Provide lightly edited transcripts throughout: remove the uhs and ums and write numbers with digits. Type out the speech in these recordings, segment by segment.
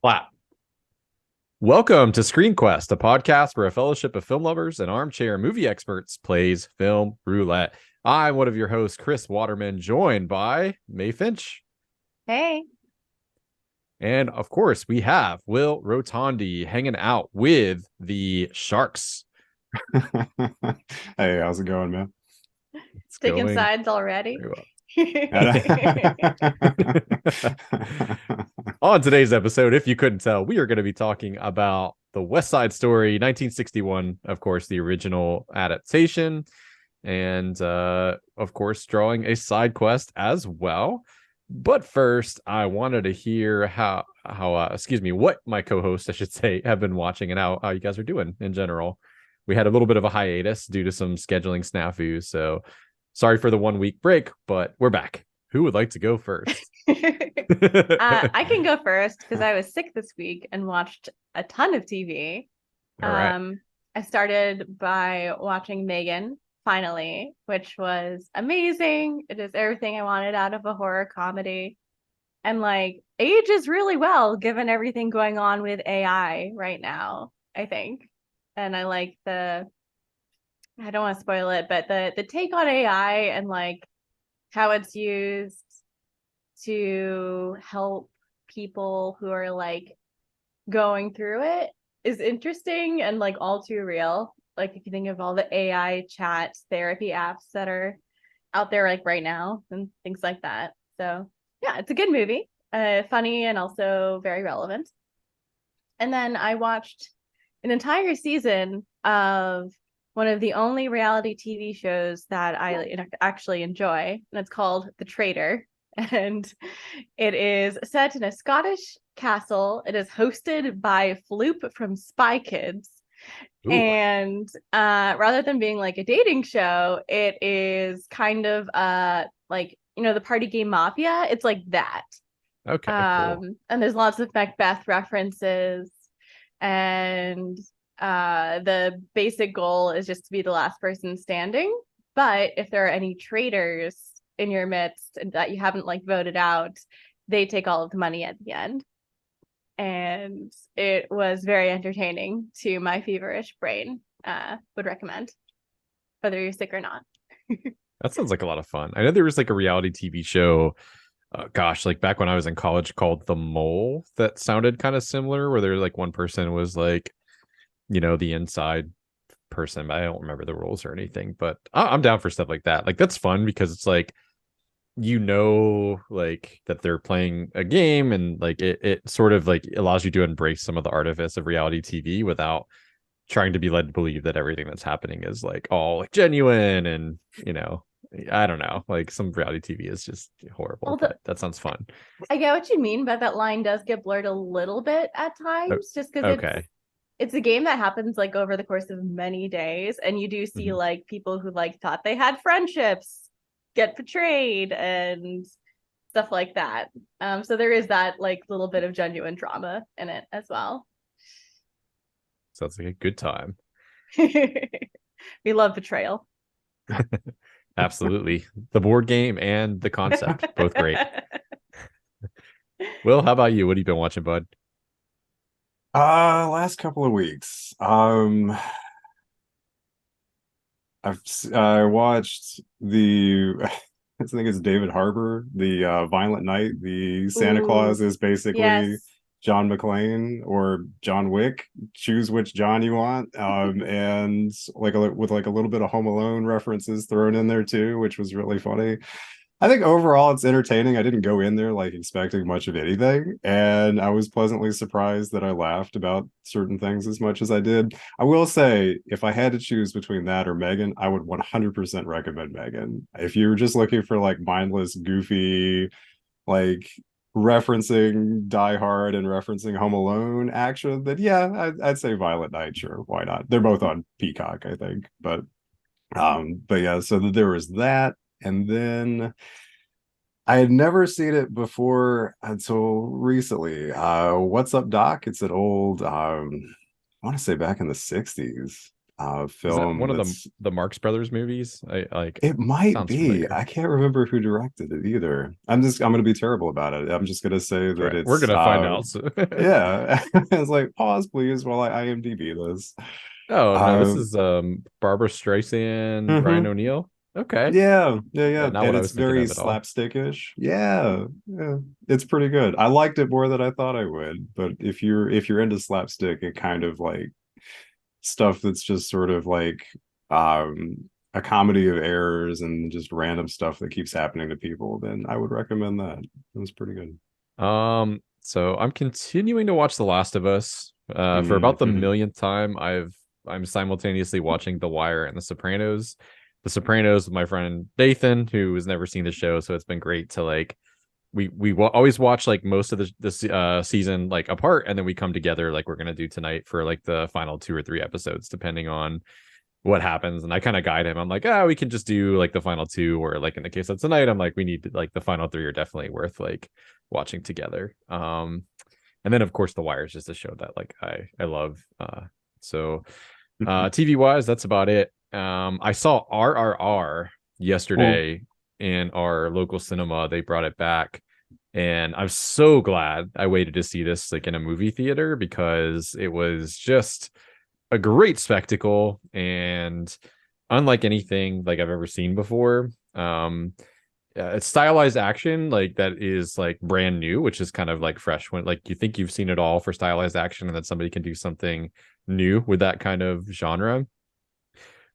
Clap. Welcome to Screen Quest, a podcast where a fellowship of film lovers and armchair movie experts plays film roulette. I'm one of your hosts, Chris Waterman, joined by Mae Finch. Hey. And of course, we have Will Rotondi hanging out with the Sharks. Hey, how's it going, man? It's Taking going sides already. very well. On today's episode, if you couldn't tell, we are going to be talking about the West Side Story, 1961, of course, the original adaptation, and of course, drawing a side quest as well. But first, I wanted to hear what my co-hosts, I should say, have been watching and how you guys are doing in general. We had a little bit of a hiatus due to some scheduling snafus, so sorry for the 1 week break, but we're back. Who would like to go first? I can go first because I was sick this week and watched a ton of TV. All right. I started by watching Megan, finally, which was amazing. It is everything I wanted out of a horror comedy. And ages really well given everything going on with AI right now, I think. And I like I don't want to spoil it, but the take on AI and how it's used to help people who are going through it is interesting and all too real. If you think of all the AI chat therapy apps that are out there right now and things like that. So yeah, it's a good movie, funny and also very relevant. And then I watched an entire season of one of the only reality TV shows that I actually enjoy, and it's called The Traitor. And it is set in a Scottish castle. It is hosted by Floop from Spy Kids. Ooh. And rather than being a dating show, it is kind of the party game Mafia. It's like that. Okay, cool. And there's lots of Macbeth references, and the basic goal is just to be the last person standing. But if there are any traitors in your midst that you haven't voted out, they take all of the money at the end. And it was very entertaining to my feverish brain. Would recommend, whether you're sick or not. That sounds like a lot of fun. I know there was a reality TV show, back when I was in college, called The Mole, that sounded kind of similar, where there one person was the inside person. I don't remember the rules or anything, but I'm down for stuff like that. That's fun because it's that they're playing a game, and it sort of allows you to embrace some of the artifice of reality TV without trying to be led to believe that everything that's happening is all genuine. And I don't know, some reality TV is just horrible. But that sounds fun. I get what you mean, but that line does get blurred a little bit at times, just because it's a game that happens over the course of many days, and you do see people who thought they had friendships get betrayed and stuff like that. So there is that little bit of genuine drama in it as well. Sounds like a good time. We love betrayal. Absolutely. The board game and the concept, both great. Will, how about you? What have you been watching, bud? Last couple of weeks. I watched I think it's David Harbour, the Violent Night. The Santa Claus is basically John McClane or John Wick. Choose which John you want. And with a little bit of Home Alone references thrown in there too, which was really funny. I think overall it's entertaining. I didn't go in there expecting much of anything, and I was pleasantly surprised that I laughed about certain things as much as I did. I will say, if I had to choose between that or Megan, I would 100% recommend Megan. If you were just looking for mindless, goofy, referencing Die Hard and referencing Home Alone action, then yeah, I'd say Violent Night. Sure, why not? They're both on Peacock, I think. But yeah, so there was that. And then I had never seen it before until recently. What's Up, Doc? It's an old, I want to say back in the 60s film. One of the Marx Brothers movies? I like It might sounds be. familiar. I can't remember who directed it either. I'm gonna be terrible about it. I'm just gonna say That's that right. We're it's gonna find out. So. yeah. It's like pause please while I IMDb this. Oh no, this Um is Barbara Streisand, Ryan mhm. O'Neal. Okay. Yeah. Not And what I it's was thinking very of at all. slapstickish. Yeah. It's pretty good. I liked it more than I thought I would. But if you're into slapstick and kind of like stuff that's just sort of like a comedy of errors and just random stuff that keeps happening to people, then I would recommend that. It was pretty good. So I'm continuing to watch The Last of Us. For about the Mhm. millionth time, I'm simultaneously watching The Wire and The Sopranos. The Sopranos with my friend Nathan, who has never seen the show, so it's been great to like always watch like most of the season like apart, and then we come together like we're gonna do tonight for like the final 2 or 3 episodes, depending on what happens. And I kind of guide him. I'm like, we can just do like the final 2, or like in the case of tonight, I'm like, we need like the final 3 are definitely worth like watching together. And then of course The Wire is just a show that like I love. So TV wise, that's about it. I saw RRR Cool. yesterday in our local cinema. They brought it back. And I'm so glad I waited to see this like in a movie theater, because it was just a great spectacle and unlike anything like I've ever seen before. It's stylized action like that is like brand new, which is kind of like fresh when like you think you've seen it all for stylized action, and that somebody can do something new with that kind of genre.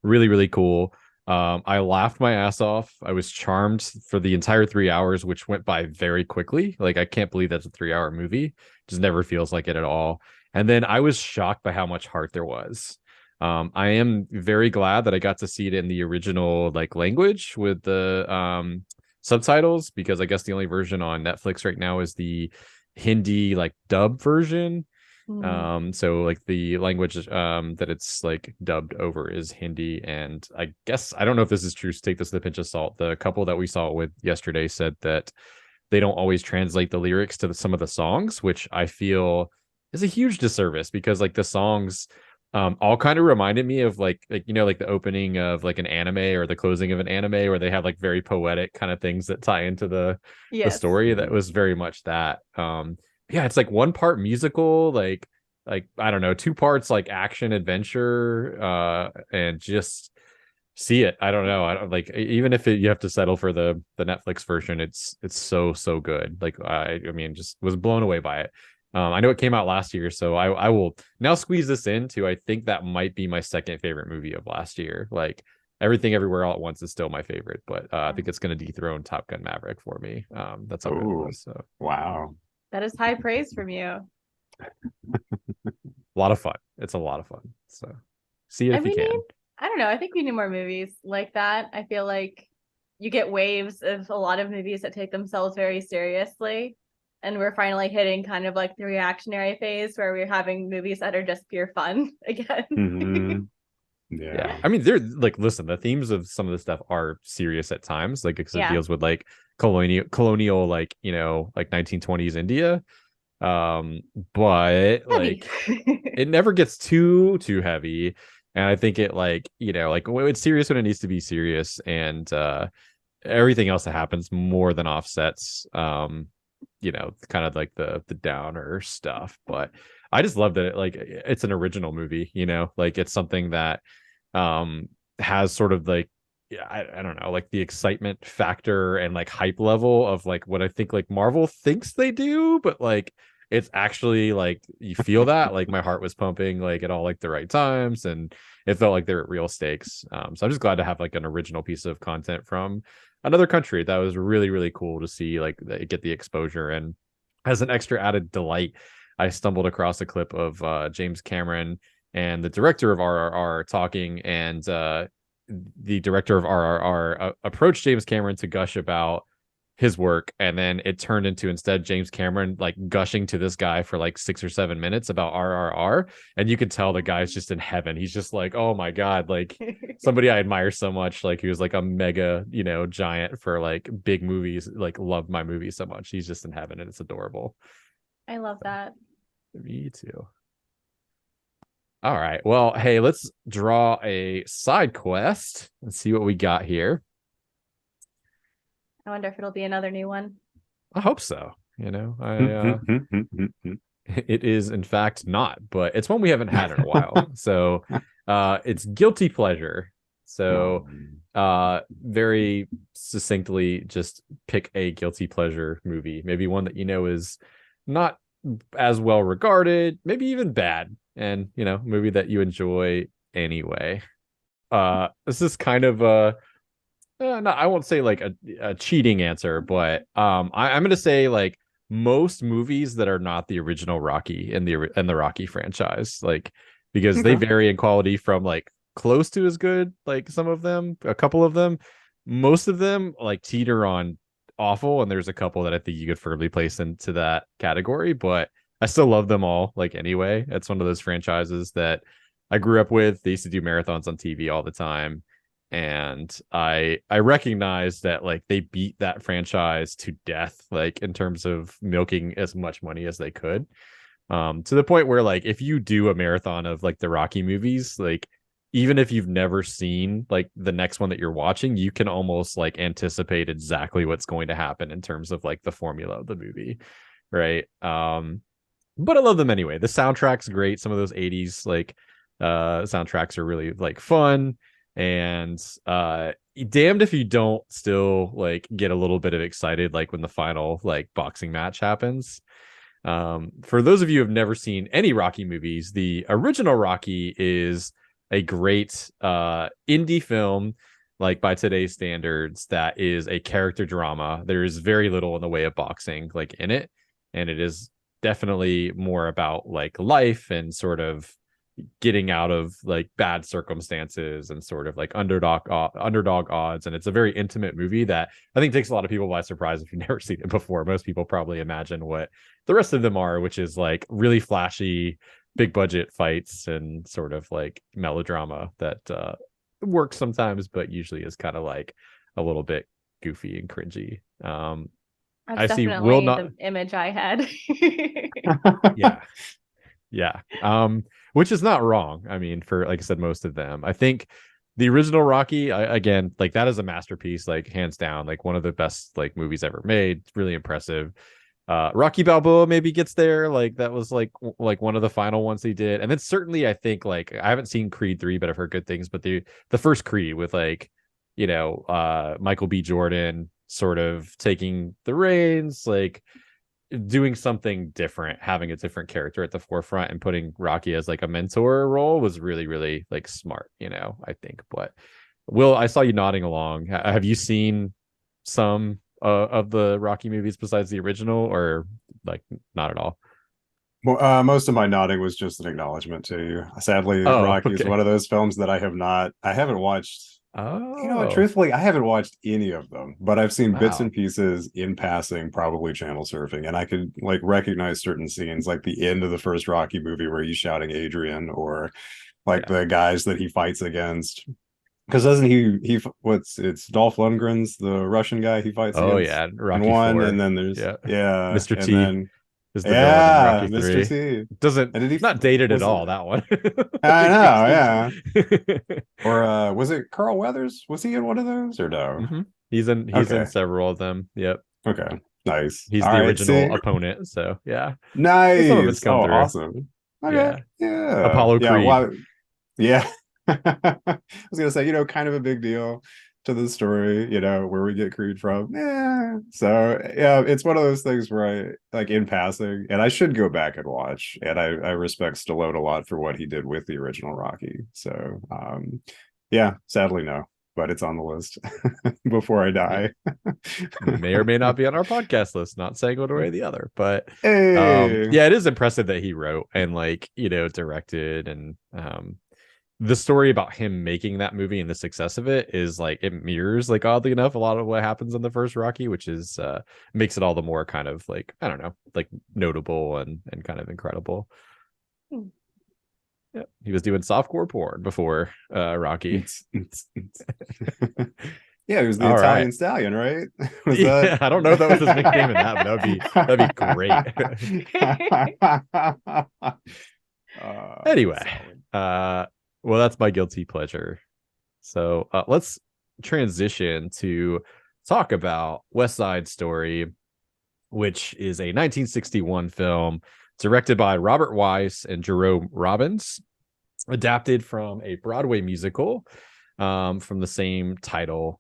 Really, really cool. I laughed my ass off. I was charmed for the entire 3 hours, which went by very quickly. Like I can't believe that's a 3 hour movie. Just never feels like it at all. And then I was shocked by how much heart there was. I am very glad that I got to see it in the original like language with the subtitles, because I guess the only version on Netflix right now is the Hindi like dub version. So like the language that it's like dubbed over is Hindi. And I guess I don't know if this is true, so take this with a pinch of salt. The couple that we saw it with yesterday said that they don't always translate the lyrics to some of the songs, which I feel is a huge disservice, because like the songs all kind of reminded me of like you know like the opening of like an anime or the closing of an anime, where they have like very poetic kind of things that tie into the Yes. story. That was very much that. Yeah, it's like one part musical, like I don't know, 2 parts like action adventure, and just see it. I don't know. I don't like, even if you have to settle for the Netflix version, it's so good. Like I mean, just was blown away by it. I know it came out last year, so I will now squeeze this into. I think that might be my second favorite movie of last year. Like Everything Everywhere All at Once is still my favorite, but I think it's going to dethrone Top Gun Maverick for me. That's how good it Oh, was. So wow. That is high praise from you. a lot of fun. It's a lot of fun. So see it And if you we need, can. I don't know, I think we need more movies like that. I feel like you get waves of a lot of movies that take themselves very seriously. And we're finally hitting kind of like the reactionary phase where we're having movies that are just pure fun again. Hmm. Yeah, Yeah. I mean, they're like, listen, the themes of some of this stuff are serious at times, like because it Yeah. deals with like colonial, like you know, like 1920s India. But Heavy. like it never gets too heavy, and I think it like you know like it's serious when it needs to be serious, and everything else that happens more than offsets you know kind of like the downer stuff. But I just love that like it's an original movie, you know, like it's something that has sort of like, yeah, I don't know, like the excitement factor and like hype level of like what I think like Marvel thinks they do, but like it's actually like you feel that like my heart was pumping like at all like the right times, and it felt like they're at real stakes. So I'm just glad to have like an original piece of content from another country. That was really cool to see like get the exposure. And as an extra added delight, I stumbled across a clip of James Cameron and the director of RRR talking, and the director of RRR approached James Cameron to gush about his work, and then it turned into instead James Cameron like gushing to this guy for like 6 or 7 minutes about RRR, and you could tell the guy's just in heaven. He's just like, oh my god, like somebody I admire so much. Like he was like a mega, you know, giant for like big movies. Like loved my movie so much. He's just in heaven, and it's adorable. I love that. Me too. All right. Well, hey, let's draw a side quest and see what we got here. I wonder if it'll be another new one. I hope so. It is in fact not, but it's one we haven't had in a while. So it's guilty pleasure. So very succinctly, just pick a guilty pleasure movie, maybe one that is not as well regarded, maybe even bad, and movie that you enjoy anyway. This is kind of no, I won't say like a cheating answer, but I'm gonna say like most movies that are not the original Rocky in the Rocky franchise, like because they vary in quality from like close to as good, like some of them, a couple of them, most of them like teeter on awful, and there's a couple that I think you could firmly place into that category, but I still love them all. Like anyway, it's one of those franchises that I grew up with. They used to do marathons on TV all the time, and I recognize that like they beat that franchise to death, like in terms of milking as much money as they could, to the point where like if you do a marathon of like the Rocky movies, like even if you've never seen like the next one that you're watching, you can almost like anticipate exactly what's going to happen in terms of like the formula of the movie, right? But I love them anyway. The soundtrack's great. Some of those 80s like soundtracks are really like fun, and damned if you don't still like get a little bit of excited like when the final like boxing match happens. For those of you who have never seen any Rocky movies, the original Rocky is a great indie film, like by today's standards, that is a character drama. There is very little in the way of boxing like in it, and it is definitely more about like life and sort of getting out of like bad circumstances and sort of like underdog odds. And it's a very intimate movie that I think takes a lot of people by surprise if you've never seen it before. Most people probably imagine what the rest of them are, which is like really flashy, big budget fights and sort of like melodrama that works sometimes, but usually is kind of like a little bit goofy and cringy. That's I see will definitely not the image I had. yeah which is not wrong. I mean, for like I said, most of them, I think the original Rocky, again, like that is a masterpiece, like hands down, like one of the best like movies ever made. It's really impressive. Rocky Balboa maybe gets there, like that was like one of the final ones he did. And then certainly I think like I haven't seen Creed 3, but I've heard good things. But the first Creed with like Michael B. Jordan sort of taking the reins, like doing something different, having a different character at the forefront, and putting Rocky as like a mentor role was really, really like smart, I think. But Will, I saw you nodding along. Have you seen some of the Rocky movies besides the original, or like not at all? Well, most of my nodding was just an acknowledgement to you. Sadly, Oh, Rocky is okay. one of those films that I haven't watched. Oh, Truthfully, I haven't watched any of them, but I've seen bits wow. and pieces in passing, probably channel surfing, and I could like recognize certain scenes, like the end of the first Rocky movie where he's shouting Adrian, or like Yeah. the guys that he fights against. Because doesn't it's Dolph Lundgren's the Russian guy he fights Oh against yeah, in Rocky one, and 4. then there's Yeah. yeah, Mr. and T then is the villain in yeah, Rocky Mr. 3. T. Doesn't And did he not dated at was it? all, that one. I Like know, Mr. yeah. T. Or was it Carl Weathers? Was he in one of those or no? Mm-hmm. He's in Okay, several of them. Yep. okay, nice. He's All the right, see, original opponent. So yeah. Some of it's nice. come Oh, through. awesome. Okay, Yeah. yeah, Apollo yeah. Creed. Well, yeah. I was gonna say, kind of a big deal to the story, where we get Creed from. Yeah. So yeah, it's one of those things where I like in passing, and I should go back and watch. And I respect Stallone a lot for what he did with the original Rocky. So yeah, sadly no, but it's on the list before I Yeah. die. May or may not be on our podcast list, not saying one way or the other. But Hey. yeah, it is impressive that he wrote and like, directed, and the story about him making that movie and the success of it is like it mirrors, like oddly enough, a lot of what happens in the first Rocky, which is makes it all the more kind of like, I don't know, like notable and kind of incredible. Hmm. Yeah, he was doing softcore porn before Rocky. Yeah, he was the All right. Italian Stallion, right? Was that? Yeah, I don't know if that was his nickname in that, but that'd be great. Anyway, solid. well, that's my guilty pleasure. So let's transition to talk about West Side Story, which is a 1961 film directed by Robert Wise and Jerome Robbins, adapted from a Broadway musical from the same title,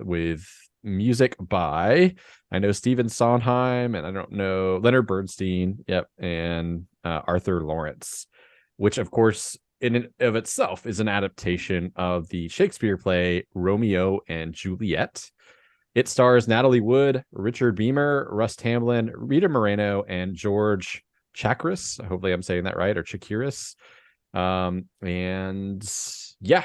with music by, I know, Stephen Sondheim, and I don't know, Leonard Bernstein, yep, and Arthur Lawrence, which of course in and of itself is an adaptation of the Shakespeare play Romeo and Juliet. It stars Natalie Wood, Richard Beamer, Russ Tamblyn, Rita Moreno, and George Chakiris. Hopefully I'm saying that right, or Chakiris. And yeah,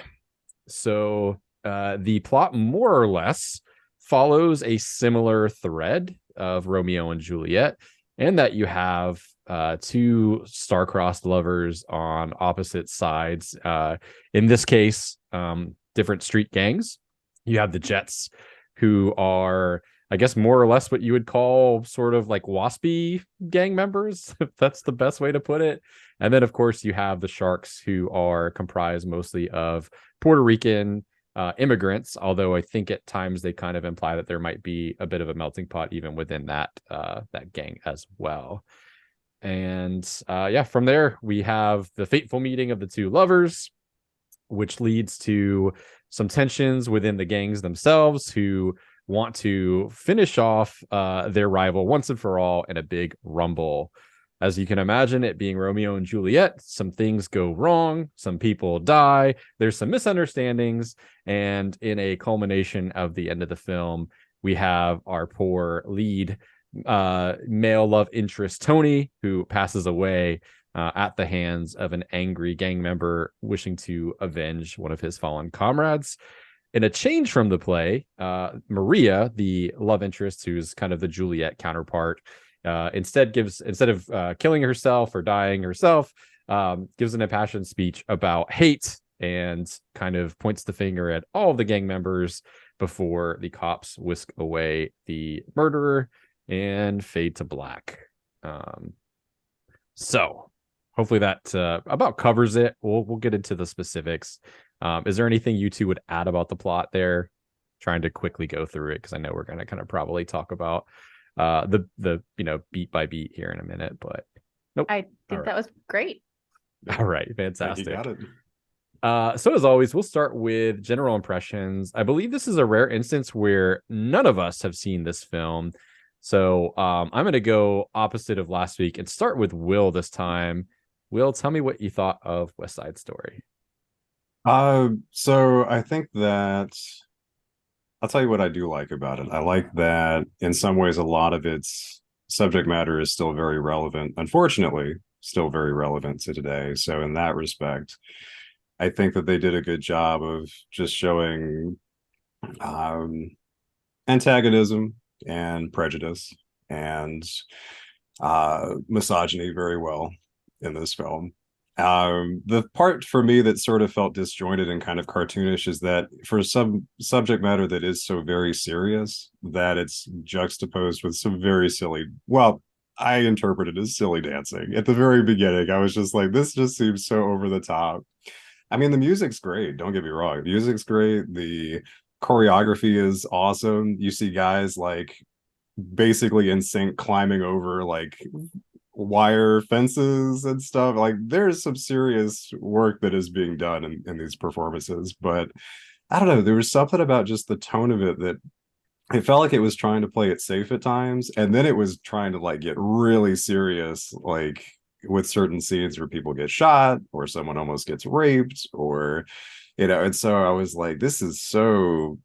so the plot more or less follows a similar thread of Romeo and Juliet, and that you have two star-crossed lovers on opposite sides. In this case, different street gangs. You have the Jets, who are, I guess, more or less what you would call sort of like waspy gang members, if that's the best way to put it. And then, of course, you have the Sharks, who are comprised mostly of Puerto Rican immigrants, although I think at times they kind of imply that there might be a bit of a melting pot even within that gang as well. And from there, we have the fateful meeting of the two lovers, which leads to some tensions within the gangs themselves, who want to finish off their rival once and for all in a big rumble. As you can imagine, it being Romeo and Juliet, some things go wrong, some people die, there's some misunderstandings, and in a culmination of the end of the film, we have our poor lead male love interest, Tony, who passes away at the hands of an angry gang member wishing to avenge one of his fallen comrades. In a change from the play, Maria, the love interest, who's kind of the Juliet counterpart, instead of killing herself or dying herself, gives an impassioned speech about hate and kind of points the finger at all of the gang members before the cops whisk away the murderer and fade to black. So hopefully that about covers it. We'll get into the specifics. Is there anything you two would add about the plot there? Trying to quickly go through it, because I know we're going to kind of probably talk about the beat by beat here in a minute, but nope. I think that was great. All right, fantastic. You got it. So as always, we'll start with general impressions. I believe this is a rare instance where none of us have seen this film. So I'm going to go opposite of last week and start with Will this time. Will, tell me what you thought of West Side Story. So I think that I'll tell you what I do like about it. I like that in some ways a lot of its subject matter is still very relevant. Unfortunately, still very relevant to today. So in that respect, I think that they did a good job of just showing antagonism and prejudice and misogyny very well in this film. The part for me that sort of felt disjointed and kind of cartoonish is that for some subject matter that is so very serious, that it's juxtaposed with some very silly, well, I interpret it as silly dancing. At the very beginning, I was just like, this just seems so over the top. I mean, the music's great, don't get me wrong. The music's great. The choreography is awesome. You see guys like basically in sync climbing over like wire fences and stuff. Like there's some serious work that is being done in these performances, but I don't know, there was something about just the tone of it that it felt like it was trying to play it safe at times, and then it was trying to like get really serious, like with certain scenes where people get shot or someone almost gets raped, or and so I was like, this is so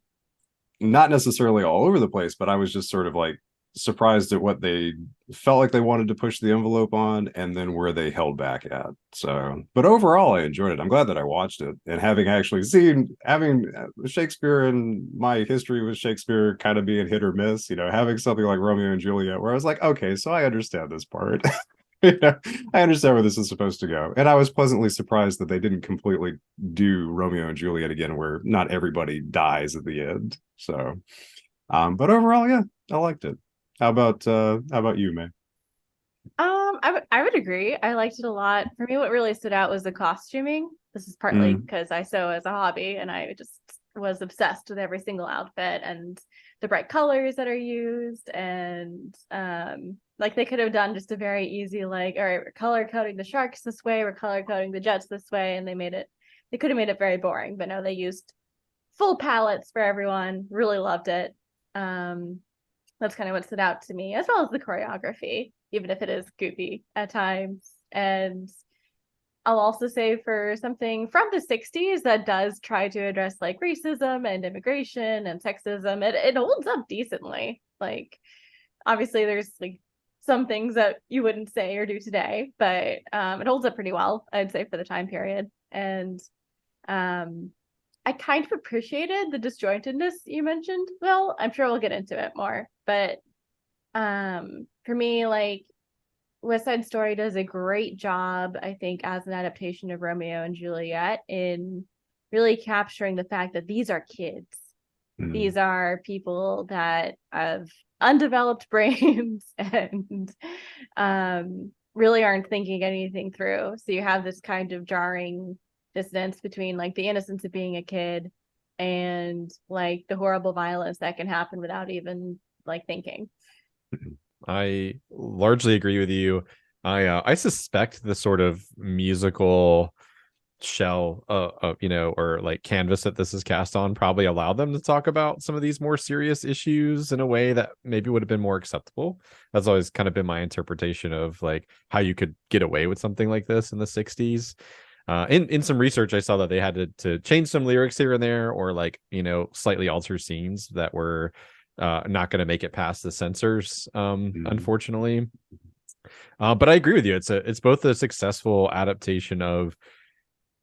not necessarily all over the place, but I was just sort of like surprised at what they felt like they wanted to push the envelope on and then where they held back at. So, but overall I enjoyed it. I'm glad that I watched it, and having Shakespeare and my history with Shakespeare kind of being hit or miss, having something like Romeo and Juliet where I was like, okay, so I understand this part. I understand where this is supposed to go. And I was pleasantly surprised that they didn't completely do Romeo and Juliet again, where not everybody dies at the end. So, but overall, yeah, I liked it. How about you, Mae? I would agree. I liked it a lot. For me, what really stood out was the costuming. This is partly because I sew as a hobby, and I just was obsessed with every single outfit and the bright colors that are used. And like they could have done just a very easy, like, all right, we're color coding the sharks this way, we're color coding the jets this way, and they could have made it very boring, but no, they used full palettes for everyone. Really loved it. That's kind of what stood out to me, as well as the choreography, even if it is goofy at times. And I'll also say, for something from the 60s that does try to address like racism and immigration and sexism, it holds up decently. Like, obviously there's like some things that you wouldn't say or do today, but it holds up pretty well, I'd say, for the time period. And I kind of appreciated the disjointedness you mentioned. Well, I'm sure we'll get into it more, but for me, like, West Side Story does a great job, I think, as an adaptation of Romeo and Juliet in really capturing the fact that these are kids. These are people that have undeveloped brains and really aren't thinking anything through. So you have this kind of jarring dissonance between like the innocence of being a kid and like the horrible violence that can happen without even like thinking. I largely agree with you. I suspect the sort of musical shell or like canvas that this is cast on probably allowed them to talk about some of these more serious issues in a way that maybe would have been more acceptable. That's always kind of been my interpretation of like how you could get away with something like this in the 60s. In some research, I saw that they had to change some lyrics here and there, or like, slightly alter scenes that were not going to make it past the censors, unfortunately. But I agree with you. It's both a successful adaptation of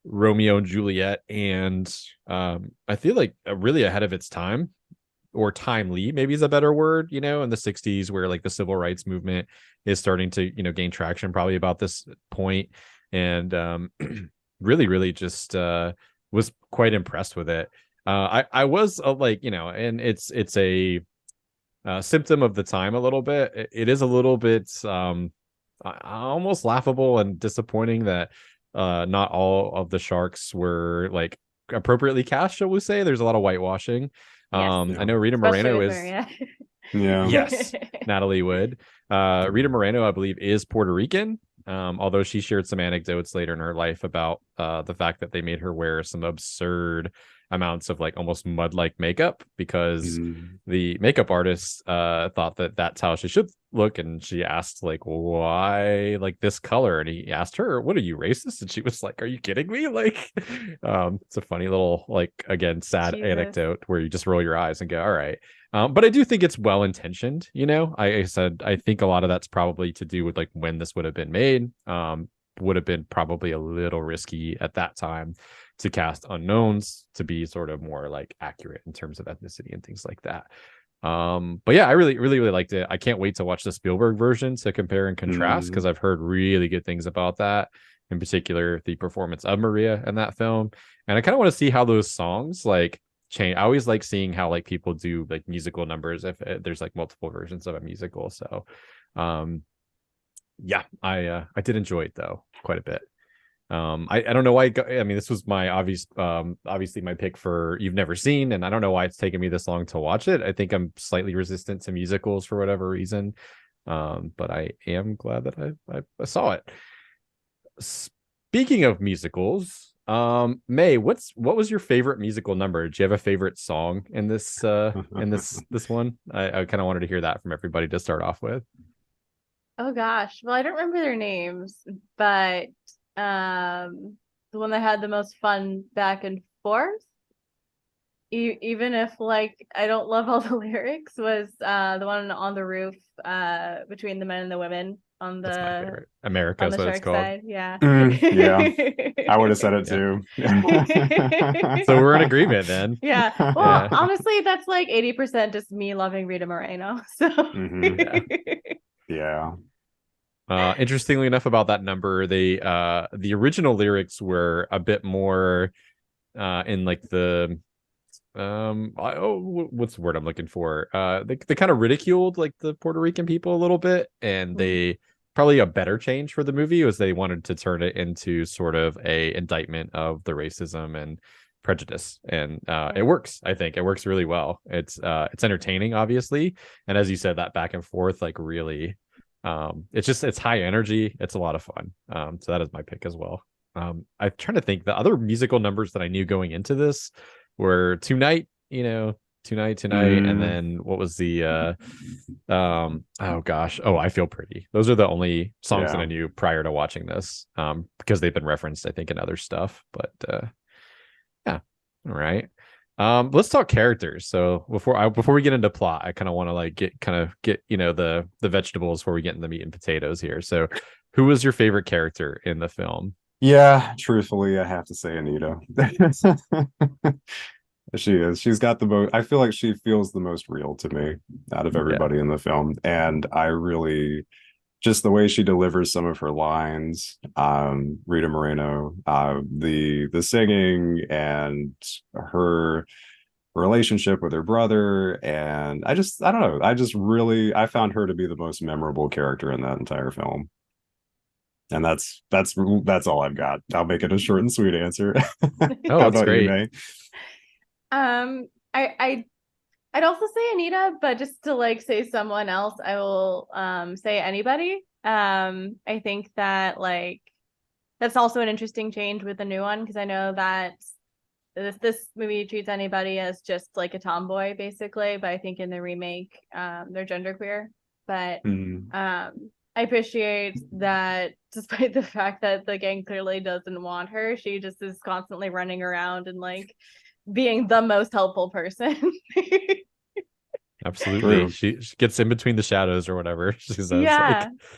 Romeo and Juliet, and I feel like really ahead of its time, or timely, maybe is a better word, in the 60s, where like the civil rights movement is starting to, gain traction probably about this point. And really just was quite impressed with it. I was and it's a symptom of the time a little bit. It is a little bit almost laughable and disappointing that not all of the sharks were like appropriately cast, shall we say. There's a lot of whitewashing. Yes. I know Rita Moreno is Yeah. Yes, Natalie Wood. Rita Moreno, I believe, is Puerto Rican. Although she shared some anecdotes later in her life about the fact that they made her wear some absurd amounts of like almost mud-like makeup because the makeup artist thought that that's how she should look, and she asked like, why like this color, and he asked her, what are you, racist? And she was like, are you kidding me? Like it's a funny little, like, again, sad anecdote where you just roll your eyes and go, all right. But I do think it's well intentioned. I said I think a lot of that's probably to do with like when this would have been made. Would have been probably a little risky at that time to cast unknowns to be sort of more like accurate in terms of ethnicity and things like that. But yeah, I really liked it. I can't wait to watch the Spielberg version to compare and contrast, because I've heard really good things about that, in particular the performance of Maria in that film. And I kind of want to see how those songs like change. I always like seeing how like people do like musical numbers if there's like multiple versions of a musical. So yeah, I did enjoy it though quite a bit. I don't know why this was my obviously my pick for You've Never Seen, and I don't know why it's taken me this long to watch it. I think I'm slightly resistant to musicals for whatever reason, but I am glad that I saw it. Speaking of musicals, Mae, what was your favorite musical number? Did you have a favorite song in this this one? I kind of wanted to hear that from everybody to start off with. Oh gosh, well, I don't remember their names, but the one that had the most fun back and forth, even if like I don't love all the lyrics, was the one on the roof between the men and the women on That's my the favorite. America is what it's called. side. Yeah. Yeah, I would have said it too. So we're in agreement then. Yeah. Well, honestly, that's like 80% just me loving Rita Moreno. So yeah. Interestingly enough about that number, the original lyrics were a bit more in like the what's the word I'm looking for? They kind of ridiculed like the Puerto Rican people a little bit, and they probably a better change for the movie was they wanted to turn it into sort of a indictment of the racism and prejudice, and it works. I think it works really well. It's entertaining, obviously, and as you said, that back and forth, like, really, it's high energy. It's a lot of fun. So that is my pick as well. I'm trying to think, the other musical numbers that I knew going into this were Tonight, Tonight, and then what was the oh gosh, I Feel Pretty. Those are the only songs that I knew prior to watching this, because they've been referenced, I think, in other stuff. But yeah, all right. Let's talk characters. So before we get into plot, I kind of want to like get the vegetables before we get into the meat and potatoes here. So who was your favorite character in the film? Yeah, truthfully, I have to say Anita. She is. She's got the most, I feel like she feels the most real to me out of everybody in the film. And I really, just the way she delivers some of her lines, Rita Moreno, the singing, and her relationship with her brother, and I don't know, I found her to be the most memorable character in that entire film. And that's all I've got. I'll make it a short and sweet answer. Oh, How that's about great. you, Mae? I'd also say Anita, but just to like say someone else, I will say anybody. I think that like that's also an interesting change with the new one, because I know that this movie treats anybody as just like a tomboy basically, but I think in the remake they're genderqueer. But I appreciate that despite the fact that the gang clearly doesn't want her, she just is constantly running around and like being the most helpful person. Absolutely. She gets in between the shadows or whatever she says.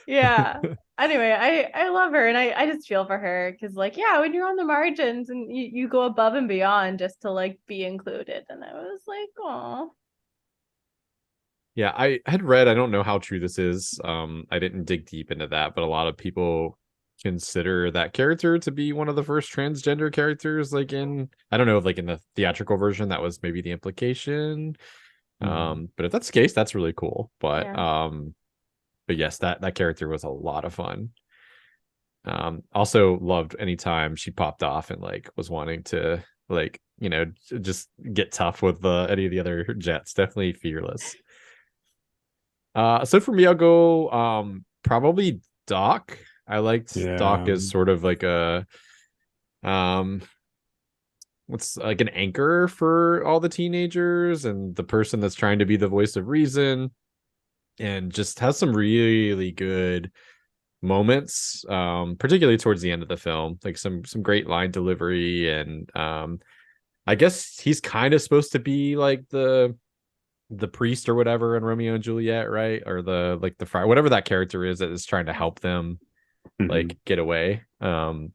Yeah. Anyway, I love her, and I just feel for her, because like, yeah, when you're on the margins and you go above and beyond just to like be included, and I was like, oh. Yeah, I had read, I don't know how true this is. I didn't dig deep into that, but a lot of people consider that character to be one of the first transgender characters, like in, I don't know if like in the theatrical version that was maybe the implication. But if that's the case, that's really cool. But yes, that character was a lot of fun. Also loved anytime she popped off and like was wanting to like, just get tough with any of the other Jets. Definitely fearless. So for me, I'll go probably Doc. I liked Doc as sort of like a what's like an anchor for all the teenagers and the person that's trying to be the voice of reason, and just has some really good moments, particularly towards the end of the film, like some great line delivery. And I guess he's kind of supposed to be like the priest or whatever in Romeo and Juliet, right? Or the friar, whatever that character is that is trying to help them like get away. And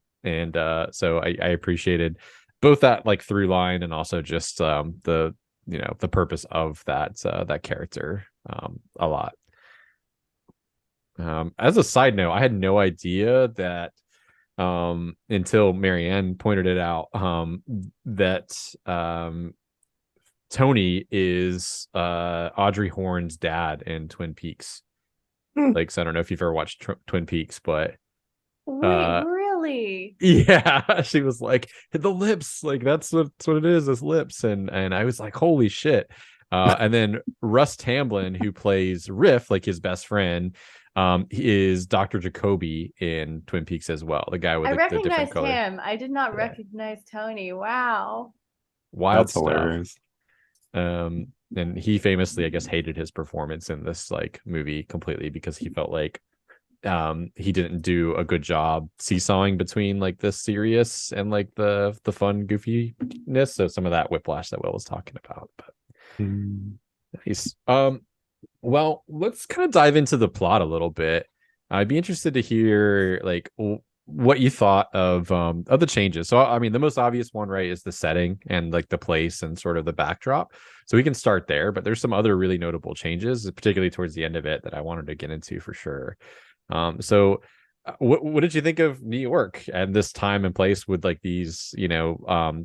so I appreciated both that like through line and also just the purpose of that character a lot. As a side note, I had no idea that until Marianne pointed it out, that Tony is Audrey Horne's dad in Twin Peaks. Like, so I don't know if you've ever watched Twin Peaks, but wait, really? Yeah, she was like, the lips, like that's what it is lips, and I was like, holy shit. And then Russ Tamblyn, who plays Riff, like his best friend, is Dr. Jacoby in Twin Peaks as well, the guy with the different color. Him. I did not recognize Tony. Wow. Wild That's stuff. Hilarious. And he famously, I guess, hated his performance in this like movie completely because he felt like he didn't do a good job seesawing between like the serious and like the fun goofiness. So some of that whiplash that Will was talking about. But nice. Well, let's kind of dive into the plot a little bit. I'd be interested to hear like what you thought of the changes. So I mean, the most obvious one, right, is the setting and like the place and sort of the backdrop. So we can start there, but there's some other really notable changes, particularly towards the end of it, that I wanted to get into for sure. So what did you think of New York at this time and place with like these,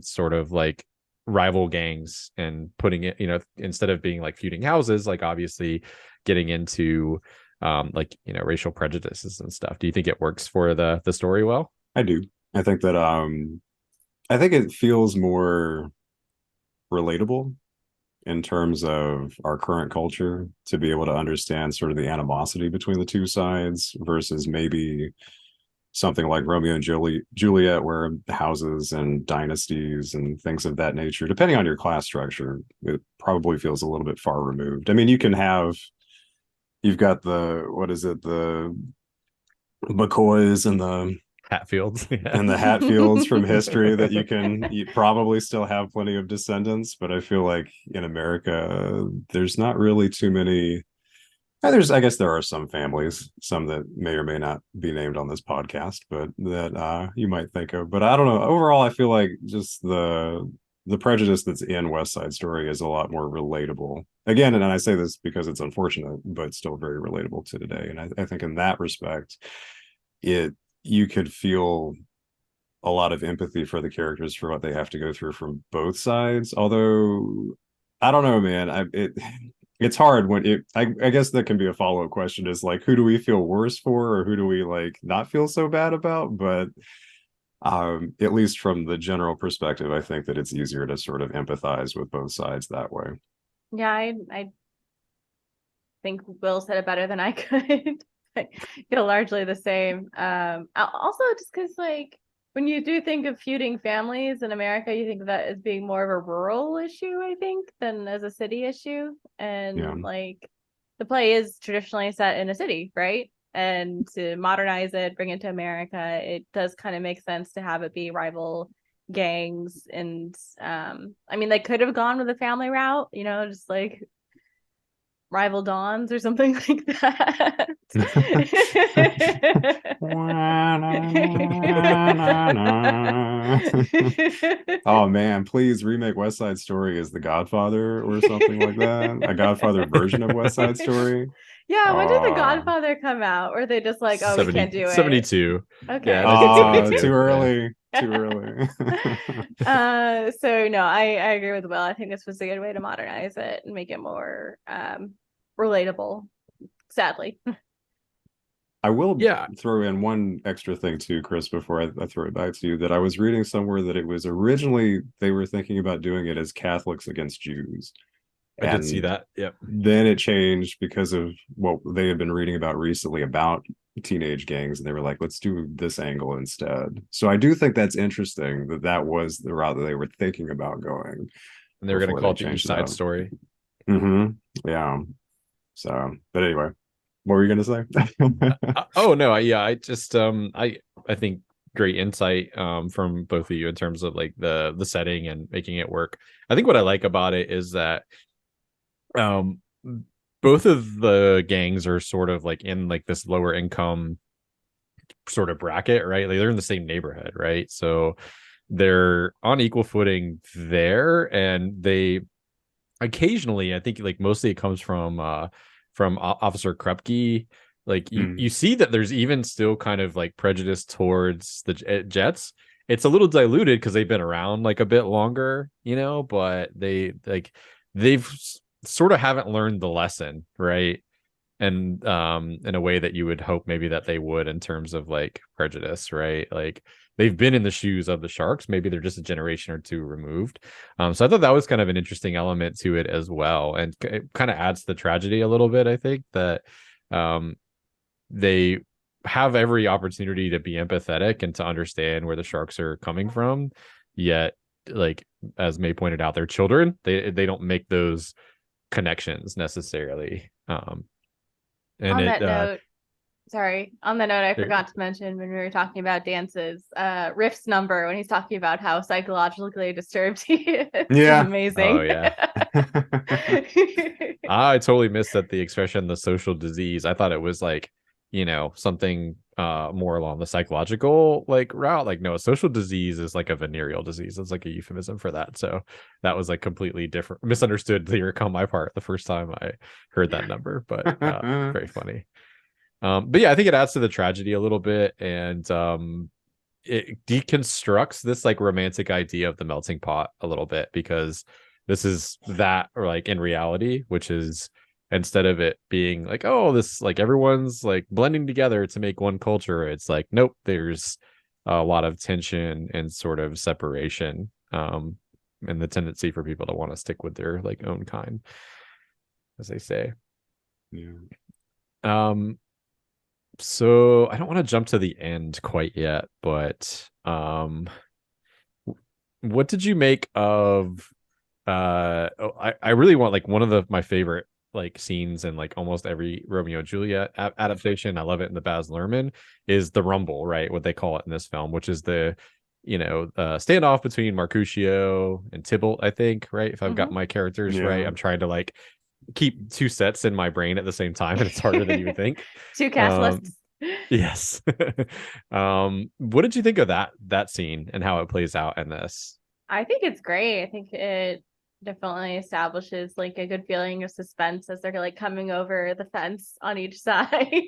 sort of like rival gangs, and putting it, instead of being like feuding houses, like obviously getting into like, you know, racial prejudices and stuff. Do you think it works for the story well? I do. I think that I think it feels more relatable in terms of our current culture to be able to understand sort of the animosity between the two sides versus maybe something like Romeo and Juliet, where houses and dynasties and things of that nature, depending on your class structure, it probably feels a little bit far removed. I mean, you've got the McCoys and the Hatfields. and the Hatfields from history that you probably still have plenty of descendants, but I feel like in America there's not really too many. I guess there are some families, some that may or may not be named on this podcast, but that you might think of. But I don't know. Overall, I feel like just the prejudice that's in West Side Story is a lot more relatable. Again, and I say this because it's unfortunate, but still very relatable to today. And I think in that respect, you could feel a lot of empathy for the characters for what they have to go through from both sides. Although I don't know, man. It's hard when I guess that can be a follow-up question is like, who do we feel worse for, or who do we like not feel so bad about? But at least from the general perspective, I think that it's easier to sort of empathize with both sides that way. Yeah, I think Will said it better than I could. I feel largely the same. Also, just because like when you do think of feuding families in America, you think of that as being more of a rural issue, I think, than as a city issue. And like the play is traditionally set in a city, right? And to modernize it, bring it to America, it does kind of make sense to have it be rival gangs. And I mean, they could have gone with a family route, you know, just like rival dawns or something like that. Oh man, please remake West Side Story as The Godfather or something like that. A Godfather version of West Side Story. Yeah, when did The Godfather come out? Or they just like, oh, we can't do it. 72. Okay. Yeah, too early. Too early. So no, I agree with Will. I think this was a good way to modernize it and make it more relatable, sadly. I will throw in one extra thing too, Chris, before I throw it back to you, that I was reading somewhere that it was originally they were thinking about doing it as Catholics against Jews. I did see that. Yep. Then it changed because of what they had been reading about recently about teenage gangs, and they were like, let's do this angle instead. So I do think that's interesting that was the route that they were thinking about going. And they were going to call it the East Side Story. Yeah. So, but anyway, what were you going to say? Oh no, I just I think great insight from both of you in terms of like the setting and making it work. I think what I like about it is that both of the gangs are sort of like in like this lower income sort of bracket, right? Like they're in the same neighborhood, right? So they're on equal footing there, and they occasionally, I think like mostly it comes from Officer Krupke. Like you see that there's even still kind of like prejudice towards the Jets. It's a little diluted because they've been around like a bit longer, you know, but they've sort of haven't learned the lesson, right? And in a way that you would hope maybe that they would in terms of like prejudice, right? Like they've been in the shoes of the Sharks. Maybe they're just a generation or two removed. So I thought that was kind of an interesting element to it as well. And it kind of adds to the tragedy a little bit, I think, that they have every opportunity to be empathetic and to understand where the Sharks are coming from. Yet, like, as Mae pointed out, they're children. They don't make those connections necessarily. On that note, I forgot to mention when we were talking about dances, Riff's number when he's talking about how psychologically disturbed he is. Yeah. Is amazing. Oh yeah. I totally missed that the expression the social disease. I thought it was like, you know, something more along the psychological like route. Like, no, a social disease is like a venereal disease. It's like a euphemism for that. So that was like completely different, misunderstood lyric on my part the first time I heard that number, but very funny. But yeah, I think it adds to the tragedy a little bit, and it deconstructs this like romantic idea of the melting pot a little bit, because this is that, or like in reality, which is instead of it being like, oh, this like everyone's like blending together to make one culture, it's like, nope, there's a lot of tension and sort of separation, and the tendency for people to want to stick with their like own kind, as they say. Yeah. So I don't want to jump to the end quite yet, but what did you make of I really want like one of my favorite like scenes in like almost every Romeo and Juliet adaptation. I love it in the Baz Luhrmann, is the Rumble, right? What they call it in this film, which is the standoff between Mercutio and Tybalt, I think, right? If I've got my characters right. I'm trying to like keep two sets in my brain at the same time, and it's harder than you would think. Two cast lists. Yes. What did you think of that scene and how it plays out in this? I think it's great. I think it definitely establishes like a good feeling of suspense as they're like coming over the fence on each side.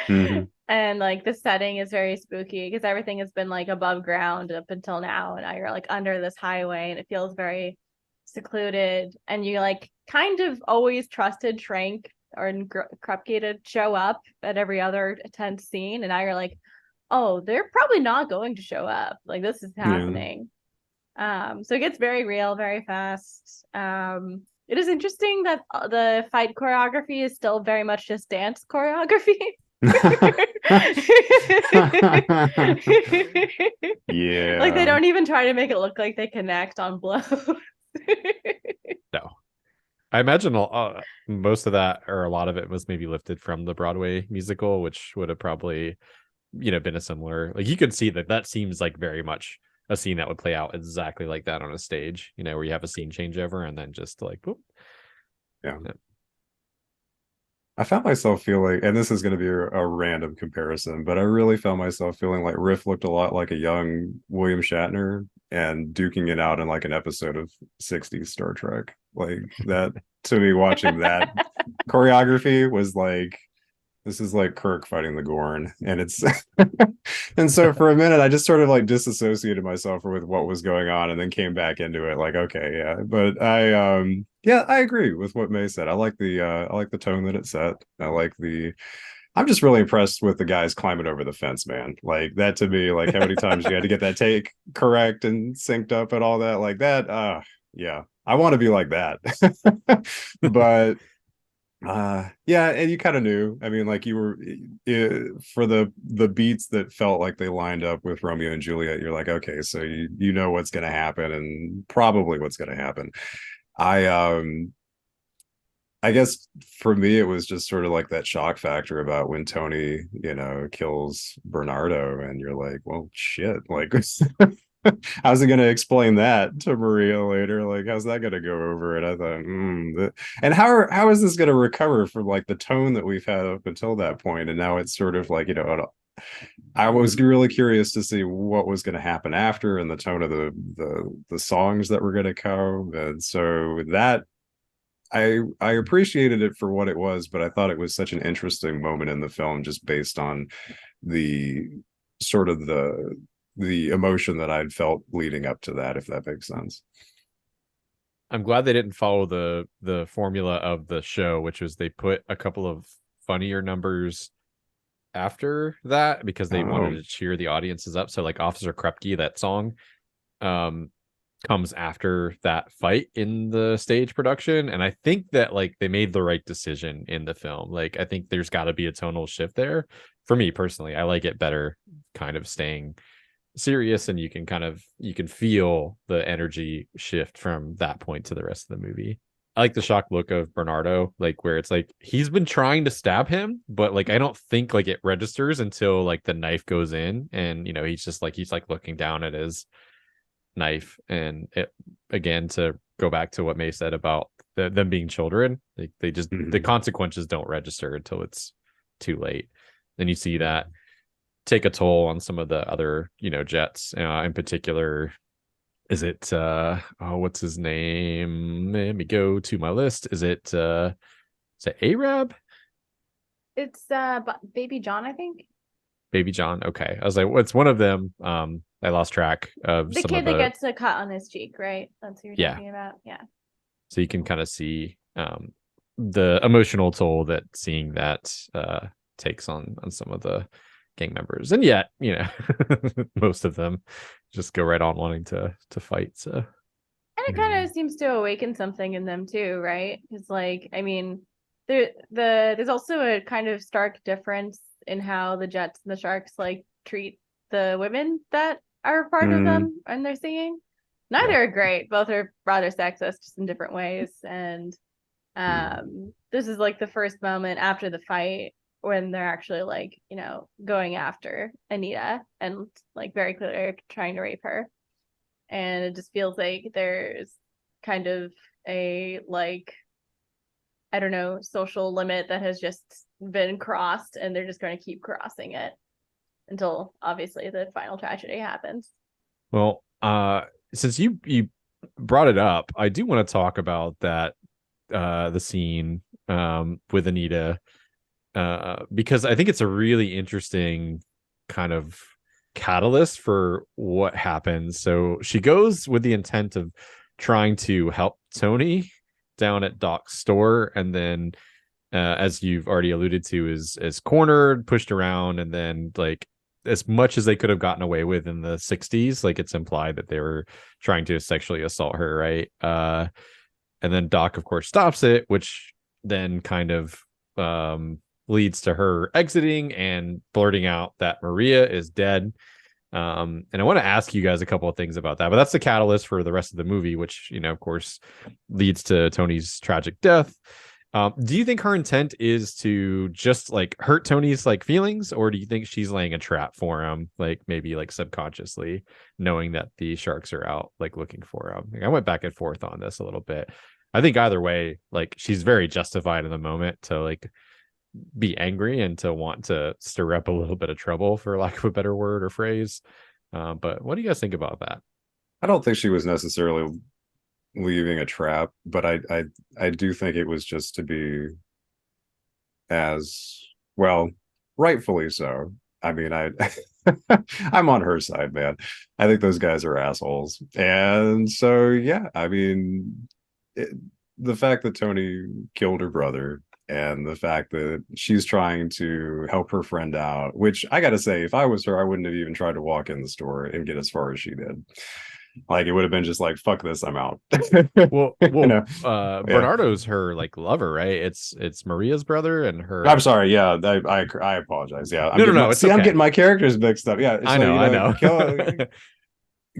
And like the setting is very spooky because everything has been like above ground up until now, and now you're like under this highway and it feels very secluded, and you like kind of always trusted Trank or Krupke to show up at every other tense scene, and now you're like, oh, they're probably not going to show up, like this is happening. So it gets very real very fast. It is interesting that the fight choreography is still very much just dance choreography. Yeah, like they don't even try to make it look like they connect on blows. No, I imagine most of that, or a lot of it, was maybe lifted from the Broadway musical, which would have probably been a similar, like you could see that seems like very much a scene that would play out exactly like that on a stage, where you have a scene changeover and then just like boop. Yeah. I found myself feeling, and this is going to be a random comparison, but I really found myself feeling like Riff looked a lot like a young William Shatner and duking it out in like an episode of 60s Star Trek. Like that, to me, watching that choreography was like, this is like Kirk fighting the Gorn. And it's, and so for a minute, I just sort of like disassociated myself with what was going on and then came back into it like, okay, yeah. But I agree with what Mae said. I like the tone that it set. I'm just really impressed with the guys climbing over the fence, man. Like that to me, like how many times you had to get that take correct and synced up and all that, like that. Yeah, I want to be like that. But yeah, and you kind of knew. I mean, like you were for the beats that felt like they lined up with Romeo and Juliet. You're like, okay, so you know what's going to happen and probably what's going to happen. I guess for me, it was just sort of like that shock factor about when Tony, kills Bernardo, and you're like, well, shit, like. How's he going to explain that to Maria later? Like, how's that going to go over it? I thought, and how is this going to recover from like the tone that we've had up until that point? And now it's sort of like, I was really curious to see what was going to happen after and the tone of the songs that were going to come. And so that I appreciated it for what it was, but I thought it was such an interesting moment in the film just based on the sort of the emotion that I'd felt leading up to that, if that makes sense. I'm glad they didn't follow the formula of the show, which was they put a couple of funnier numbers after that because they wanted to cheer the audiences up. So like Officer Krupke, that song comes after that fight in the stage production, and I think that like they made the right decision in the film. Like I think there's got to be a tonal shift there. For me personally, I like it better kind of staying serious, and you can feel the energy shift from that point to the rest of the movie. I like the shocked look of Bernardo, like where it's like he's been trying to stab him, but like I don't think like it registers until like the knife goes in, and he's like looking down at his knife. And it, again, to go back to what Mae said about them being children, like they just the consequences don't register until it's too late. Then you see that take a toll on some of the other jets, in particular. Is it what's his name? Let me go to my list. Is it Arab? It's Baby John, I think. Baby John. Okay, I was like, what's one of them? I lost track of the kid that gets a cut on his cheek, right? That's who you're talking about. Yeah. So you can kind of see the emotional toll that seeing that takes on some of the gang members. And yet, you know, most of them just go right on wanting to fight. So, and it kind of seems to awaken something in them too, right? Because, like, I mean, there's also a kind of stark difference in how the Jets and the Sharks like treat the women that are part of them and they're singing. Neither are great. Both are rather sexist, just in different ways. And this is like the first moment after the fight when they're actually like, you know, going after Anita and like very clearly trying to rape her. And it just feels like there's kind of a like, I don't know, social limit that has just been crossed, and they're just going to keep crossing it until obviously the final tragedy happens. Well, since you brought it up, I do want to talk about that the scene with Anita, because I think it's a really interesting kind of catalyst for what happens. So she goes with the intent of trying to help Tony down at Doc's store, and then as you've already alluded to, is cornered, pushed around, and then like as much as they could have gotten away with in the 60s, like it's implied that they were trying to sexually assault her, right? And then Doc, of course, stops it, which then kind of leads to her exiting and blurting out that Maria is dead. And I want to ask you guys a couple of things about that, but that's the catalyst for the rest of the movie, which, you know, of course, leads to Tony's tragic death. Do you think her intent is to just like hurt Tony's like feelings, or do you think she's laying a trap for him, like maybe like subconsciously knowing that the Sharks are out like looking for him? Like, I went back and forth on this a little bit. I think either way, like she's very justified in the moment to like be angry and to want to stir up a little bit of trouble, for lack of a better word or phrase. But what do you guys think about that? I don't think she was necessarily leaving a trap, but I do think it was just to be as well, rightfully so. I mean, I'm on her side, man. I think those guys are assholes. And so yeah, I mean, the fact that Tony killed her brother and the fact that she's trying to help her friend out, which I gotta say, if I was her, I wouldn't have even tried to walk in the store and get as far as she did. Like, it would have been just like, fuck this, I'm out. Well, You know? Bernardo's her like lover, right? It's Maria's brother and her. I'm sorry. Yeah, I apologize. Yeah, No. It's okay. I'm getting my characters mixed up. Yeah, I know. I know.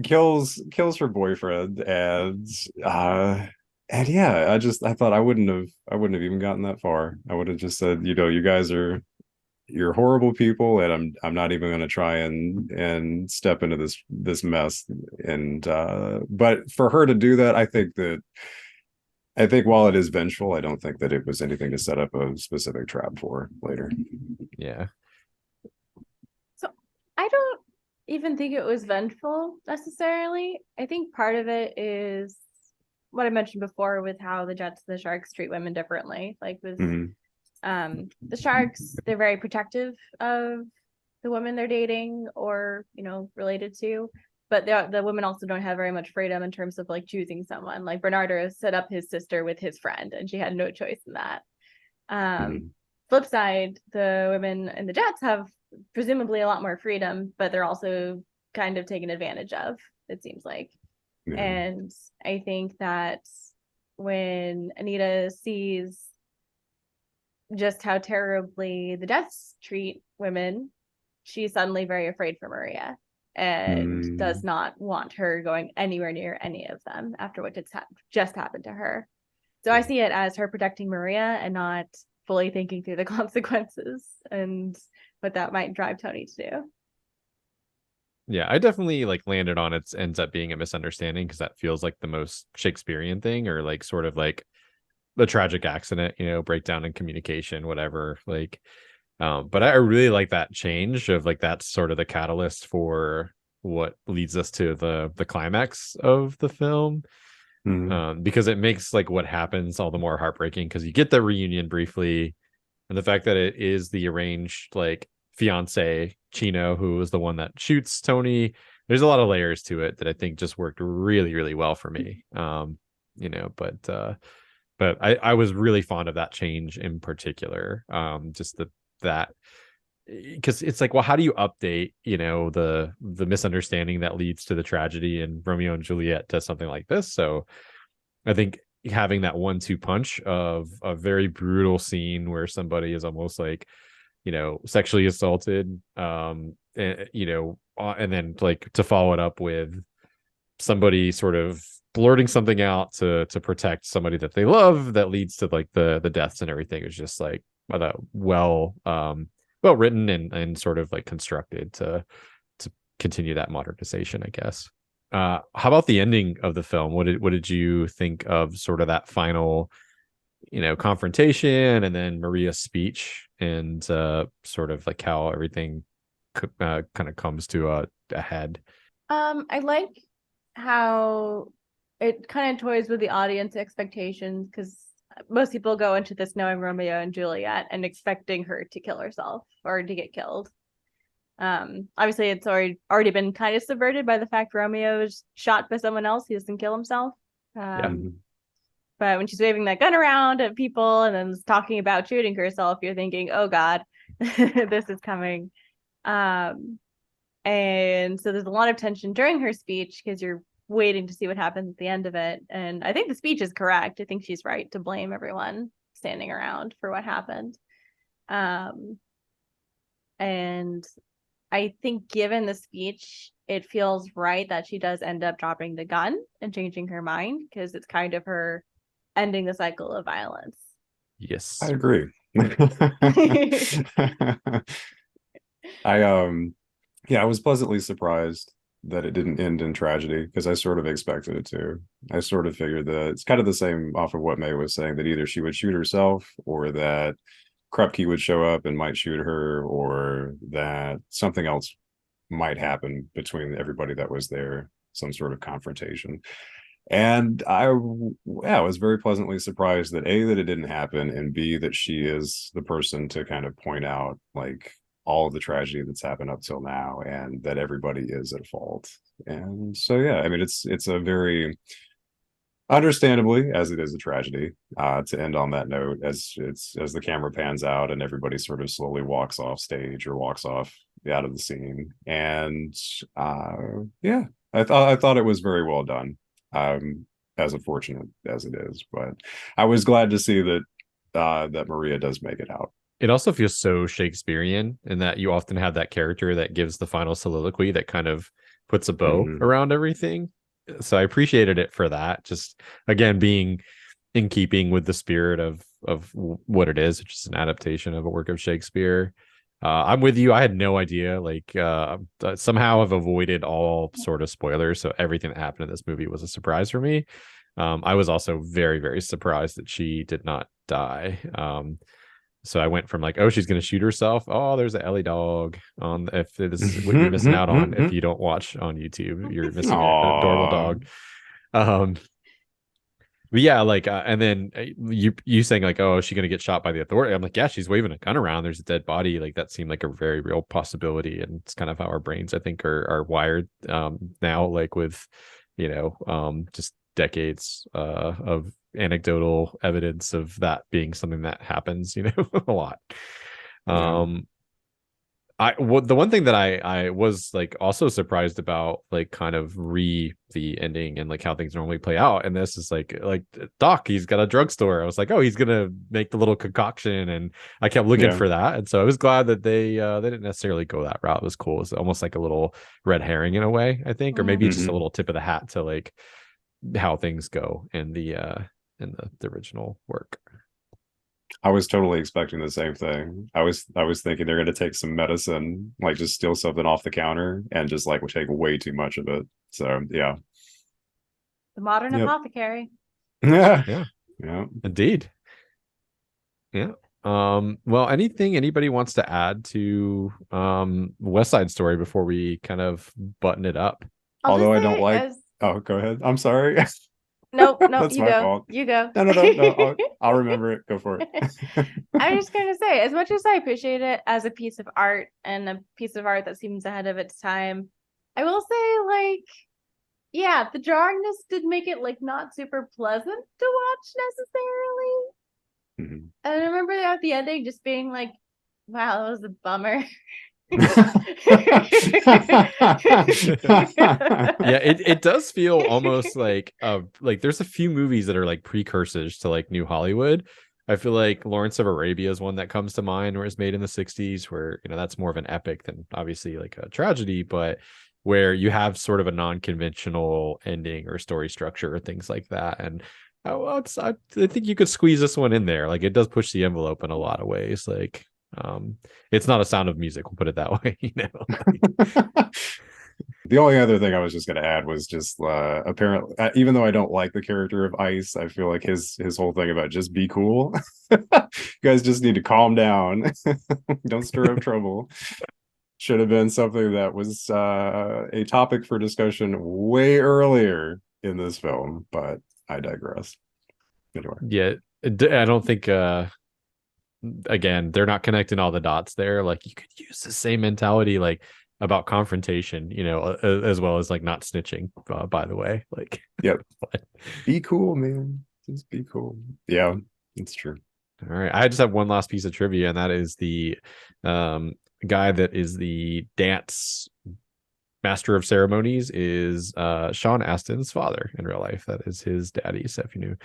Kills her boyfriend, and yeah, I thought I wouldn't have even gotten that far. I would have just said, you know, you guys you're horrible people, and I'm not even going to try and step into this mess. And but for her to do that, I think while it is vengeful, I don't think that it was anything to set up a specific trap for later. Yeah. So I don't even think it was vengeful necessarily. I think part of it is what I mentioned before with how the Jets and the Sharks treat women differently. Like with the Sharks, they're very protective of the women they're dating or, you know, related to. But the women also don't have very much freedom in terms of like choosing someone. Like Bernardo set up his sister with his friend, and she had no choice in that. Flip side, the women in the Jets have presumably a lot more freedom, but they're also kind of taken advantage of, it seems like. And I think that when Anita sees just how terribly the Jets treat women, she's suddenly very afraid for Maria and does not want her going anywhere near any of them after what just happened to her. So I see it as her protecting Maria and not fully thinking through the consequences and what that might drive Tony to do. Yeah, I definitely like landed on it ends up being a misunderstanding, because that feels like the most Shakespearean thing, or like sort of like the tragic accident, you know, breakdown in communication, whatever. Like, but I really like that change of like that's sort of the catalyst for what leads us to the climax of the film. Because it makes like what happens all the more heartbreaking, because you get the reunion briefly, and the fact that it is the arranged like fiance Chino who was the one that shoots Tony. There's a lot of layers to it that I think just worked really, really well for me. You know, but But I was really fond of that change in particular. Just that, because it's like, well, how do you update, the misunderstanding that leads to the tragedy in Romeo and Juliet to something like this? So I think having that 1-2 punch of a very brutal scene where somebody is almost like, sexually assaulted, and then like to follow it up with somebody sort of blurting something out to protect somebody that they love, that leads to like the deaths and everything, is just like well written and sort of like constructed to continue that modernization, I guess. How about the ending of the film? What did you think of sort of that final, confrontation, and then Maria's speech, and sort of like how everything kind of comes to a head? I like how it kind of toys with the audience expectations, because most people go into this knowing Romeo and Juliet and expecting her to kill herself or to get killed. Obviously it's already been kind of subverted by the fact Romeo is shot by someone else. He doesn't kill himself. But when she's waving that gun around at people and then talking about shooting herself, you're thinking, oh God, this is coming. And so there's a lot of tension during her speech because you're waiting to see what happens at the end of it. And I think the speech is correct. I think she's right to blame everyone standing around for what happened. And I think given the speech, it feels right that she does end up dropping the gun and changing her mind, because it's kind of her ending the cycle of violence. Yes, I agree. I was pleasantly surprised that it didn't end in tragedy, because I sort of expected it to. I sort of figured that it's kind of the same off of what Mae was saying, that either she would shoot herself, or that Krupke would show up and might shoot her, or that something else might happen between everybody that was there, some sort of confrontation. And I was very pleasantly surprised that A, that it didn't happen, and B, that she is the person to kind of point out like all of the tragedy that's happened up till now, and that everybody is at fault. And so I mean, it's a very, understandably, as it is a tragedy, to end on that note, as the camera pans out and everybody sort of slowly walks off stage or walks off out of the scene. And I thought it was very well done, as unfortunate as it is, but I was glad to see that that Maria does make it out. It also feels so Shakespearean in that you often have that character that gives the final soliloquy that kind of puts a bow around everything. So I appreciated it for that. Just again, being in keeping with the spirit of what it is, which is an adaptation of a work of Shakespeare. I'm with you. I had no idea. Like somehow I've avoided all sort of spoilers, so everything that happened in this movie was a surprise for me. I was also very, very surprised that she did not die. So I went from like, oh, she's gonna shoot herself. Oh, there's a Ellie dog on. If this is what you're missing out on, if you don't watch on YouTube, you're missing an adorable dog. But yeah, like, and then you saying like, oh, is she gonna get shot by the authority? I'm like, yeah, she's waving a gun around. There's a dead body. Like that seemed like a very real possibility, and it's kind of how our brains, I think, are wired now. Like with, just decades of anecdotal evidence of that being something that happens, a lot. The one thing that I was like also surprised about, like kind of the ending and like how things normally play out, and this is like Doc, he's got a drugstore. I was like, oh, he's gonna make the little concoction, and I kept looking for that, and so I was glad that they didn't necessarily go that route. It was cool. It's almost like a little red herring in a way, I think, or maybe just a little tip of the hat to like how things go in the original work. I was totally expecting the same thing. I was thinking they're going to take some medicine, like just steal something off the counter and just like take way too much of it. So yeah, the modern apothecary. Yeah, indeed. Yeah. Well, anything anybody wants to add to West Side Story before we kind of button it up? Although I don't like. Oh, go ahead. I'm sorry. Nope, That's you my go. fault. You go. No. I'll remember it. Go for it. I'm just gonna say, as much as I appreciate it as a piece of art and a piece of art that seems ahead of its time, I will say, like, yeah, the jarringness did make it like not super pleasant to watch necessarily. Mhm. And I remember at the ending just being like, wow, that was a bummer. Yeah, it does feel almost like there's a few movies that are like precursors to like New Hollywood. I feel like Lawrence of Arabia is one that comes to mind, where it's made in the 60s, where that's more of an epic than obviously like a tragedy, but where you have sort of a non-conventional ending or story structure or things like that. And I think you could squeeze this one in there. Like it does push the envelope in a lot of ways. Like it's not a Sound of Music, we'll put it that way, The only other thing I was just going to add was just apparently, even though I don't like the character of Ice, I feel like his whole thing about just be cool. You guys just need to calm down. Don't stir up trouble. Should have been something that was a topic for discussion way earlier in this film, but I digress. Anyway. Yeah, I don't think again, they're not connecting all the dots there. Like you could use the same mentality like about confrontation, as well as like not snitching, by the way. Like, yep. Be cool, man. Just be cool. Yeah, it's true. All right. I just have one last piece of trivia, and that is the guy that is the dance master of ceremonies is Sean Astin's father in real life. That is his daddy. So if you knew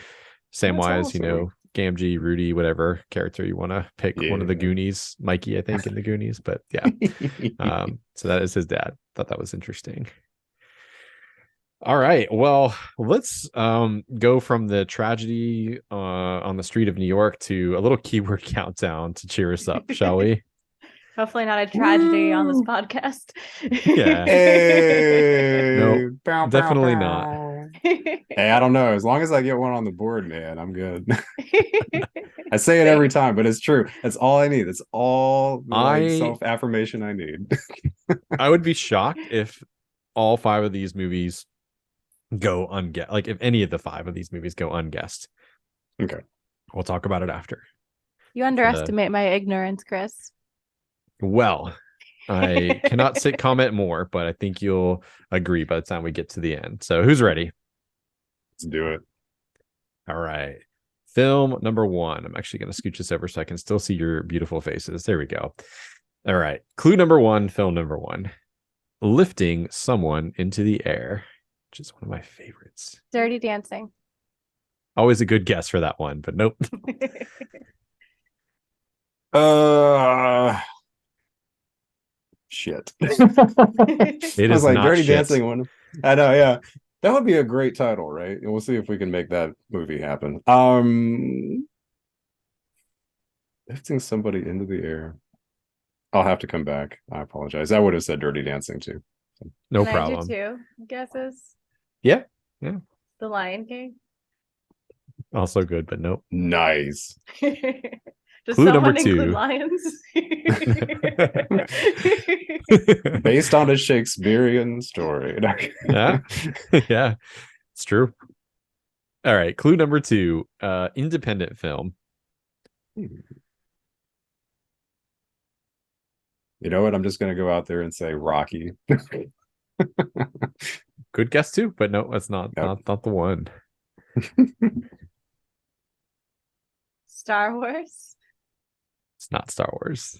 Samwise, awesome. Gamgee, Rudy, whatever character you want to pick, one of the Goonies, Mikey, I think, in the Goonies. But yeah, so that is his dad. Thought that was interesting. All right, well, let's go from the tragedy on the street of New York to a little keyword countdown to cheer us up, shall we? Hopefully not a tragedy on this podcast. Yeah. Hey. No, definitely not. Hey, I don't know. As long as I get one on the board, man, I'm good. I say it every time, but it's true. That's all I need. That's all the self-affirmation I need. I would be shocked if all 5 of these movies go unguessed. Like if any of the 5 of these movies go unguessed. Okay. We'll talk about it after. You underestimate my ignorance, Chris. Well, I cannot comment more, but I think you'll agree by the time we get to the end. So who's ready? Let's do it. All right. Film number 1. I'm actually going to scooch this over so I can still see your beautiful faces. There we go. All right. Clue number 1, film number 1. Lifting someone into the air, which is one of my favorites. Dirty Dancing. Always a good guess for that one, but nope. Shit. It is like not Dirty shit. Dancing one. I know, yeah. That would be a great title, right? And we'll see if we can make that movie happen. Lifting somebody into the air. I'll have to come back. I apologize. I would have said Dirty Dancing too. No Can problem. I do 2 guesses? Yeah. The Lion King. Also good, but nope. Nice. Does Clue number someone 2. include lions? Based on a Shakespearean story. Yeah. Yeah. It's true. All right. Clue number 2. Independent film. You know what? I'm just going to go out there and say Rocky. Good guess too, but no, that's not not the one. Star Wars. It's not Star Wars.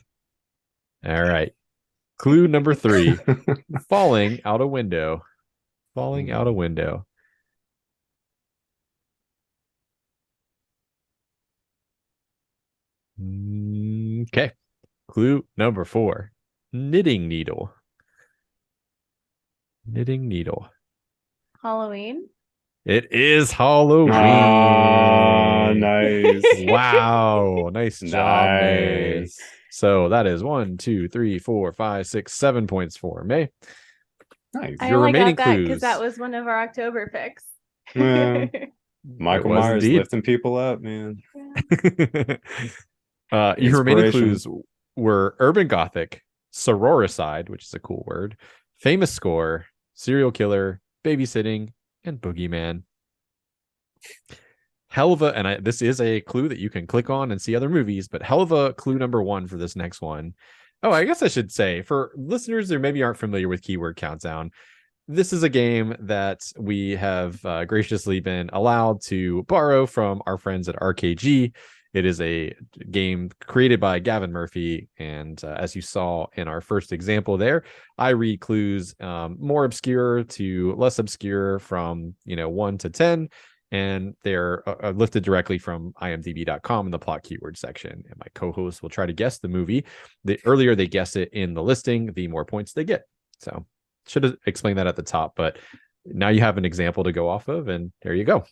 All right. Clue number 3. Falling out a window. Falling out a window. Okay. Clue number 4. Knitting needle. Knitting needle. Halloween. It is Halloween. Ah, nice. Wow. Nice job, May. Nice. So that is 1, 2, 3, 4, 5, 6, 7 points for May. Nice. I Your only remaining got that clues. because that was one of our October picks. Yeah. Michael Myers indeed. lifting people up, man. Your remaining clues were urban gothic, sororicide, which is a cool word, famous score, serial killer, babysitting, and boogeyman. Hell of a, and this is a clue that you can click on and see other movies, but hell of a clue number 1 for this next one. Oh, I guess I should say, for listeners who maybe aren't familiar with Keyword Countdown, this is a game that we have graciously been allowed to borrow from our friends at RKG. It is a game created by Gav Murphy, and as you saw in our first example there, I read clues more obscure to less obscure from 1 to 10, and they're lifted directly from imdb.com in the plot keyword section. And my co-host will try to guess the movie. The earlier they guess it in the listing, the more points they get. So should have explained that at the top, but now you have an example to go off of, and there you go.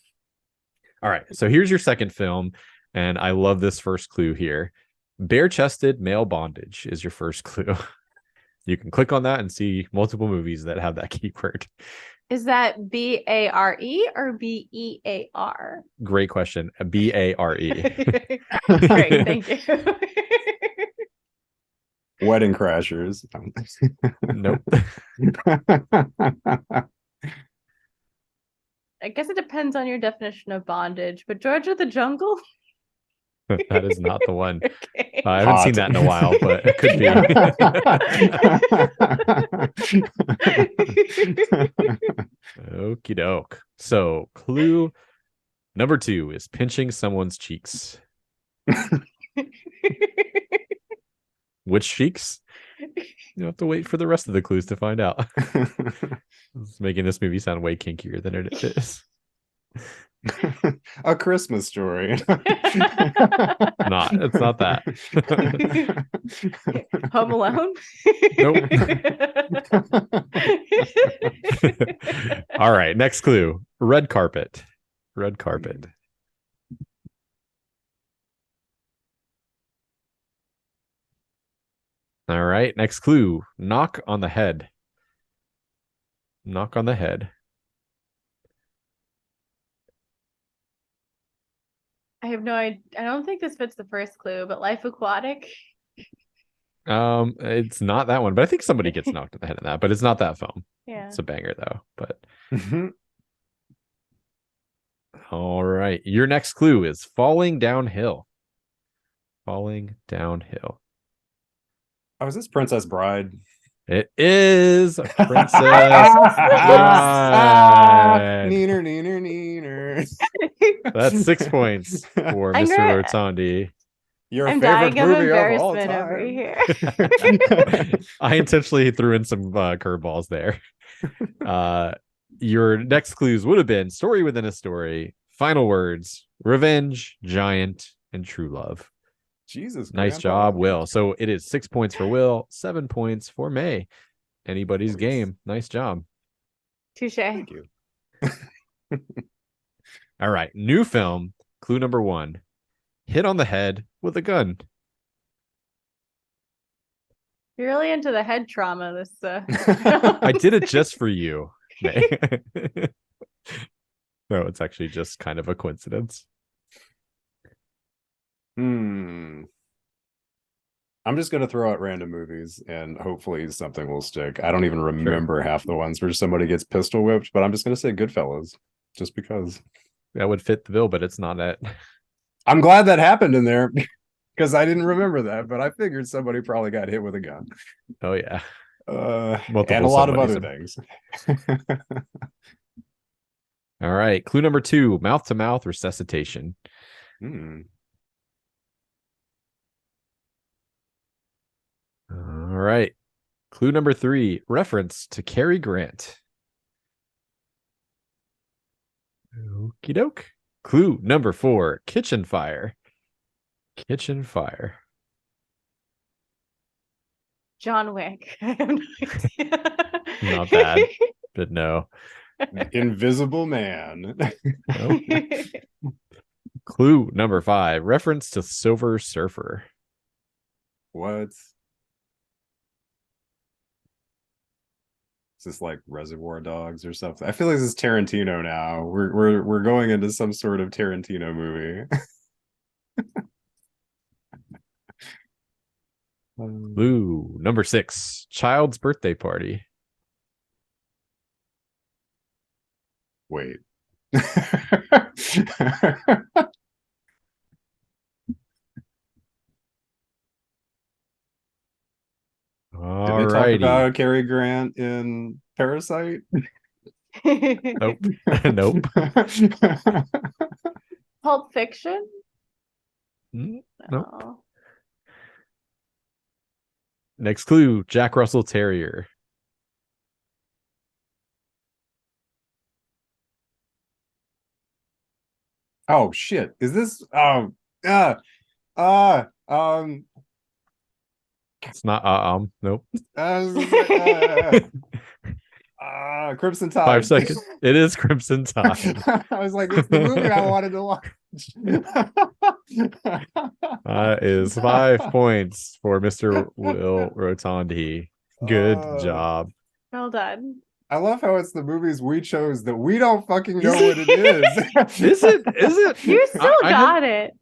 All right, so here's your second film, and I love this first clue here. Bare-chested male bondage is your first clue. You can click on that and see multiple movies that have that keyword. Is that B-A-R-E or B-E-A-R? Great question. B-A-R-E. Great, thank you. Wedding Crashers. Nope. I guess it depends on your definition of bondage, but George of the Jungle? That is not the one. Okay. I haven't seen that in a while, but it could be. Okie doke. So clue number 2 is pinching someone's cheeks. Which cheeks? You have to wait for the rest of the clues to find out. It's making this movie sound way kinkier than it is. A Christmas Story. It's not that. Home Alone? Nope. All right, next clue. Red carpet. Red carpet. All right, next clue. Knock on the head. Knock on the head. I have no idea. I don't think this fits the first clue, but Life Aquatic. It's not that one, but I think somebody gets knocked on the head in that, but it's not that film. Yeah. It's a banger though. But all right. Your next clue is falling downhill. Falling downhill. Oh, is this Princess Bride? It is Princess Bride. Neener, neener, neener. That's 6 points for Mr. Rotondi. Your I'm favorite dying movie of of all embarrassment time. over here. I intentionally threw in some curveballs there. Your next clues would have been story within a story, final words, revenge, giant, and true love. Jesus. Nice job, Will. So it is 6 points for Will, 7 points for May. Anybody's game. Nice job. Touche. Thank you. All right. New film. Clue number 1. Hit on the head with a gun. You're really into the head trauma. This. I did it just for you, May. No, it's actually just kind of a coincidence. I'm just going to throw out random movies and hopefully something will stick. I don't even remember half the ones where somebody gets pistol whipped, but I'm just going to say Goodfellas just because. That would fit the bill, but it's not it. I'm glad that happened in there because I didn't remember that, but I figured somebody probably got hit with a gun. Oh, yeah. And a lot of other things. All right. Clue number 2, mouth-to-mouth resuscitation. All right. Clue number 3, reference to Cary Grant. Okie doke. Clue number 4, kitchen fire. Kitchen fire. John Wick. I have no idea. Not bad, but no. Invisible Man. Nope. Clue number 5, reference to Silver Surfer. What? Is this like Reservoir Dogs or something? I feel like this is Tarantino now. We're going into some sort of Tarantino movie. Clue number 6, child's birthday party. Wait. All Did they right. talk righty. about Cary Grant in Parasite? Nope. Nope. Pulp Fiction? Nope. No. Next clue, Jack Russell Terrier. Oh shit. Is this It's not nope. Crimson Tide. 5 seconds. It is Crimson Tide. I was like, it's the movie I wanted to watch. Is 5 points for Mr. Will Rotondi. Good job. Well done. I love how it's the movies we chose that we don't fucking know what it is. Is it? You still got it.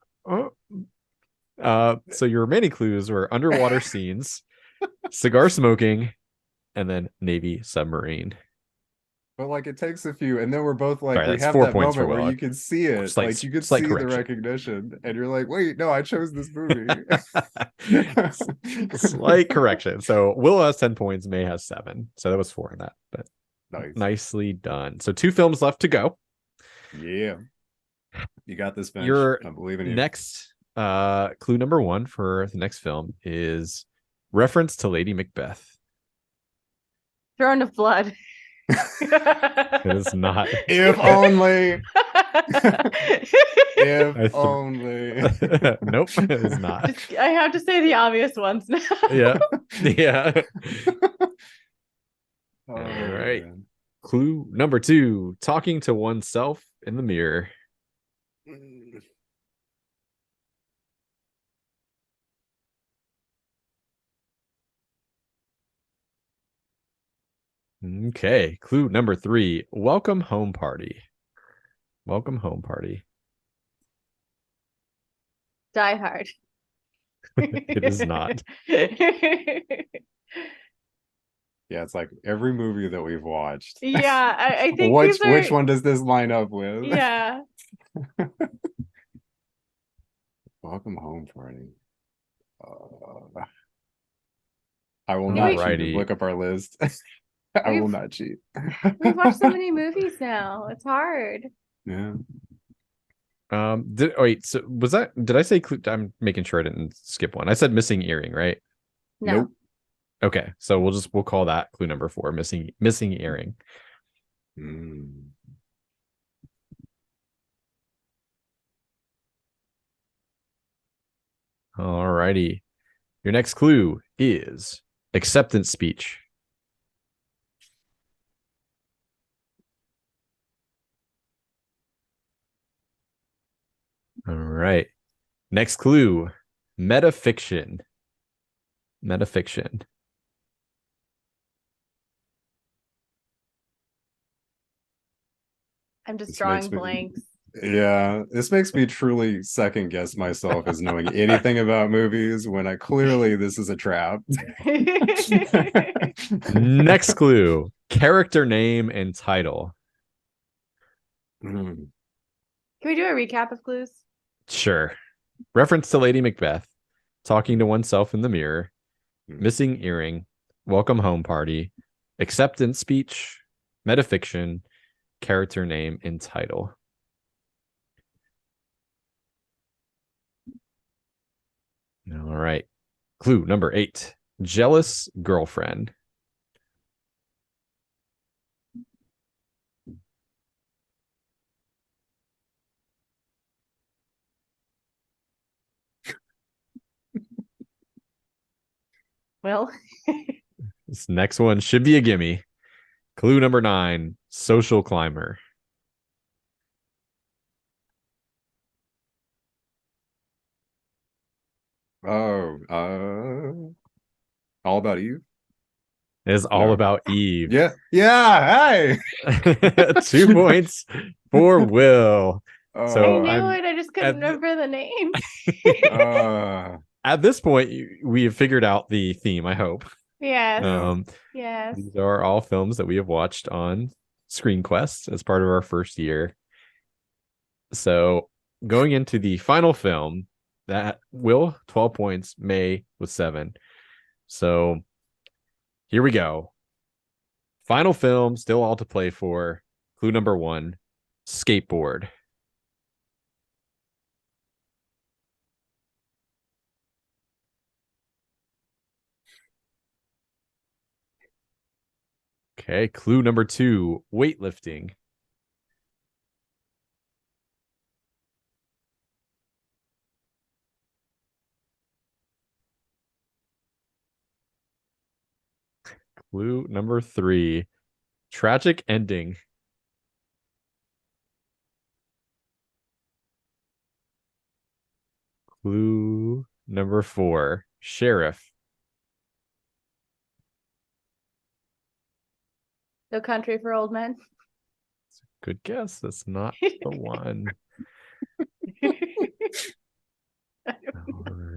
So your remaining clues were underwater scenes, cigar smoking, and then Navy submarine. But like it takes a few, and then we're both like, Sorry, we that's have 4 that points moment for where Will. you can see it, like you can see the recognition, and you're like, wait, no, I chose this movie. Slight correction. So Will has 10 points, May has 7. So that was 4 in that, but nicely done. So 2 films left to go. Yeah, you got this, Finch. I believe in you. Next clue number 1 for the next film is reference to Lady Macbeth. Throne of Blood. It is not. If only. If only. Nope, it is not. I have to say the obvious ones now. Yeah. All right. Man. Clue number 2, talking to oneself in the mirror. Okay, clue number 3, welcome home party. Welcome home party. Die Hard. It is not. Yeah, it's like every movie that we've watched. Yeah, I think which one does this line up with? Yeah. Welcome home party. I will not cheat and look up our list. I will not cheat. We've watched so many movies now. It's hard. Yeah. So was that, did I say clue? I'm making sure I didn't skip one. I said missing earring, right? No. Nope. Okay, so we'll call that clue number 4, missing earring. All righty. Your next clue is acceptance speech. All right. Next clue, metafiction. Metafiction. I'm just drawing blanks. Yeah, this makes me truly second guess myself as knowing anything about movies when this is a trap. Next clue, character name and title. Can we do a recap of clues? Sure. Reference to Lady Macbeth, talking to oneself in the mirror, missing earring, welcome home party, acceptance speech, metafiction, character name, and title. All right. Clue number 8, jealous girlfriend. Well, this next one should be a gimme. Clue number 9, social climber. All About Eve. It is All About Eve. Yeah. Hey. 2 points for Will. So I knew it. I just couldn't remember the name. At this point, we have figured out the theme, I hope. Yes. Yes. These are all films that we have watched on Screen Quest as part of our first year. So going into the final film, that Will 12 points, May with 7. So Here we go. Final film, still all to play for. Clue number 1, skateboard. Okay, clue number 2, weightlifting. Clue number 3, tragic ending. Clue number 4, sheriff. No Country for Old Men. Good guess. That's not the one.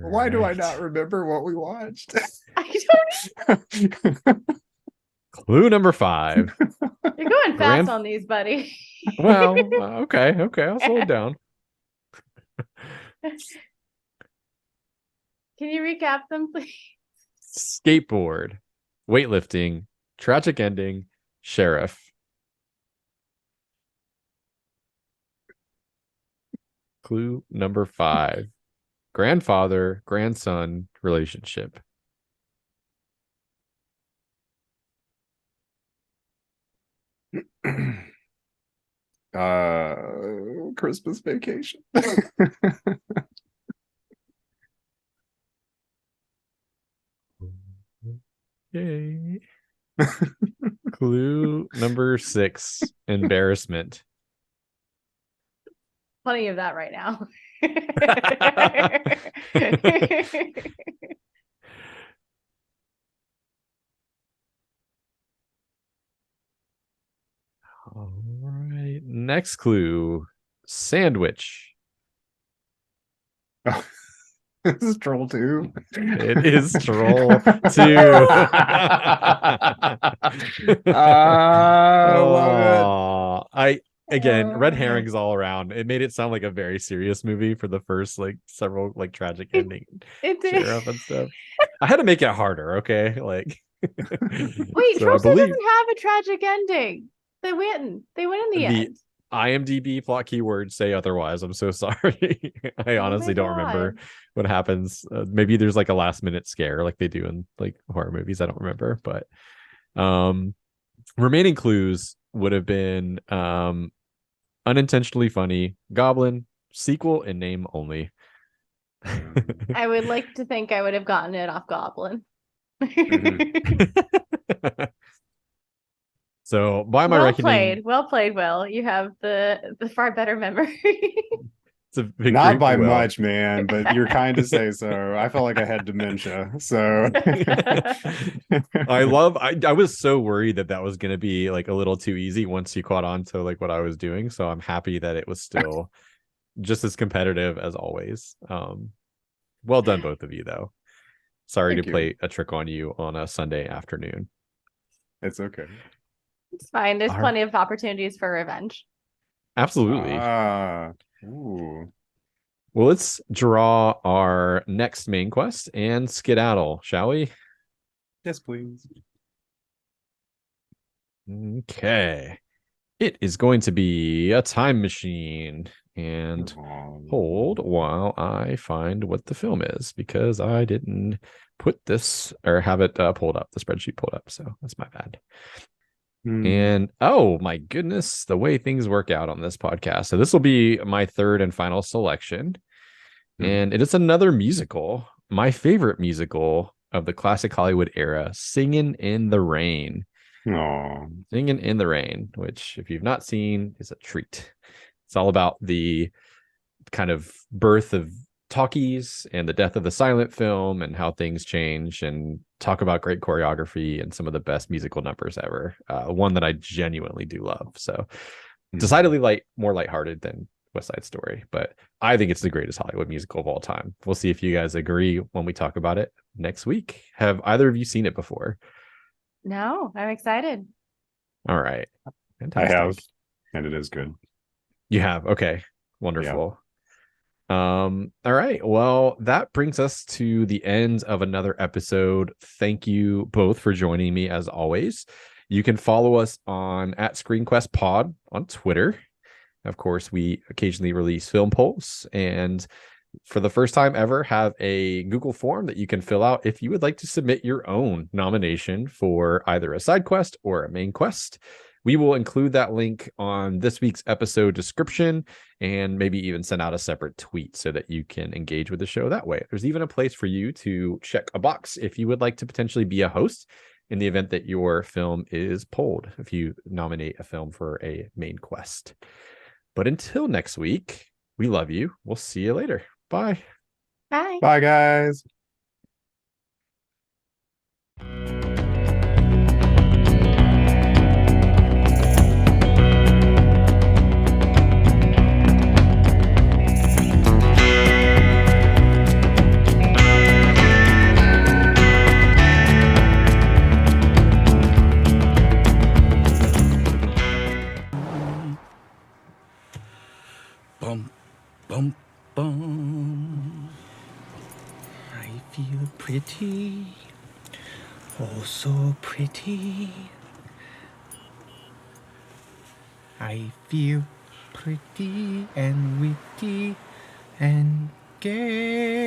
Why do I not remember what we watched? I don't. Clue number 5. You're going fast on these, buddy. Well, okay. I'll slow it down. Can you recap them, please? Skateboard, weightlifting, tragic ending, sheriff. Clue number 5. Grandfather, grandson relationship. Christmas Vacation. Yay. Clue number 6, embarrassment. Plenty of that right now. All right. Next clue, sandwich. This is Troll 2. It is Troll 2. Love it. Again, red herrings all around. It made it sound like a very serious movie for the first like several like tragic ending It did. sheriff and stuff. I had to make it harder, okay? Like wait, so Troll 2 doesn't have a tragic ending. They win. They win in the end. IMDb plot keywords say otherwise. I'm so sorry. I honestly don't remember what happens. Maybe there's like a last minute scare like they do in like horror movies. I don't remember, but remaining clues would have been unintentionally funny, goblin, sequel in name only. I would like to think I would have gotten it off Goblin. So by my reckoning, well played, Will. You have the far better memory. It's a victory not by for Will. much, man, but you're kind to say so. I felt like I had dementia, so I was so worried that was going to be like a little too easy once you caught on to like what I was doing. So I'm happy that it was still just as competitive as always. Well done, both of you, though. Sorry to play a trick on you on a Sunday afternoon. It's okay. It's fine. There's plenty of opportunities for revenge. Absolutely. Ooh. Well, let's draw our next main quest and skedaddle, shall we? Yes, please. Okay. It is going to be a time machine. And hold while I find what the film is, because I didn't put this or have it pulled up, the spreadsheet pulled up. So that's my bad. And oh my goodness, the way things work out on this podcast. So this will be my third and final selection. And it is another musical, my favorite musical of the classic Hollywood era, Singing in the Rain. Singing in the Rain, which if you've not seen is a treat. It's all about the kind of birth of talkies and the death of the silent film and how things change, and talk about great choreography and some of the best musical numbers ever. One that I genuinely do love. So decidedly more lighthearted than West Side Story, but I think it's the greatest Hollywood musical of all time. We'll see if you guys agree when we talk about it next week. Have either of you seen it before? No, I'm excited. All right. Fantastic. I have, and it is good. You have? Okay. Wonderful. All right. Well, that brings us to the end of another episode. Thank you both for joining me as always. You can follow us on @ScreenQuestPod on Twitter. Of course, we occasionally release film polls, and for the first time ever, have a Google form that you can fill out if you would like to submit your own nomination for either a side quest or a main quest. We will include that link on this week's episode description and maybe even send out a separate tweet so that you can engage with the show that way. There's even a place for you to check a box if you would like to potentially be a host in the event that your film is polled, if you nominate a film for a main quest. But until next week, we love you. We'll see you later. Bye. Bye. Bye, guys. Bum, bum, bum. I feel pretty, oh so pretty. I feel pretty and witty and gay.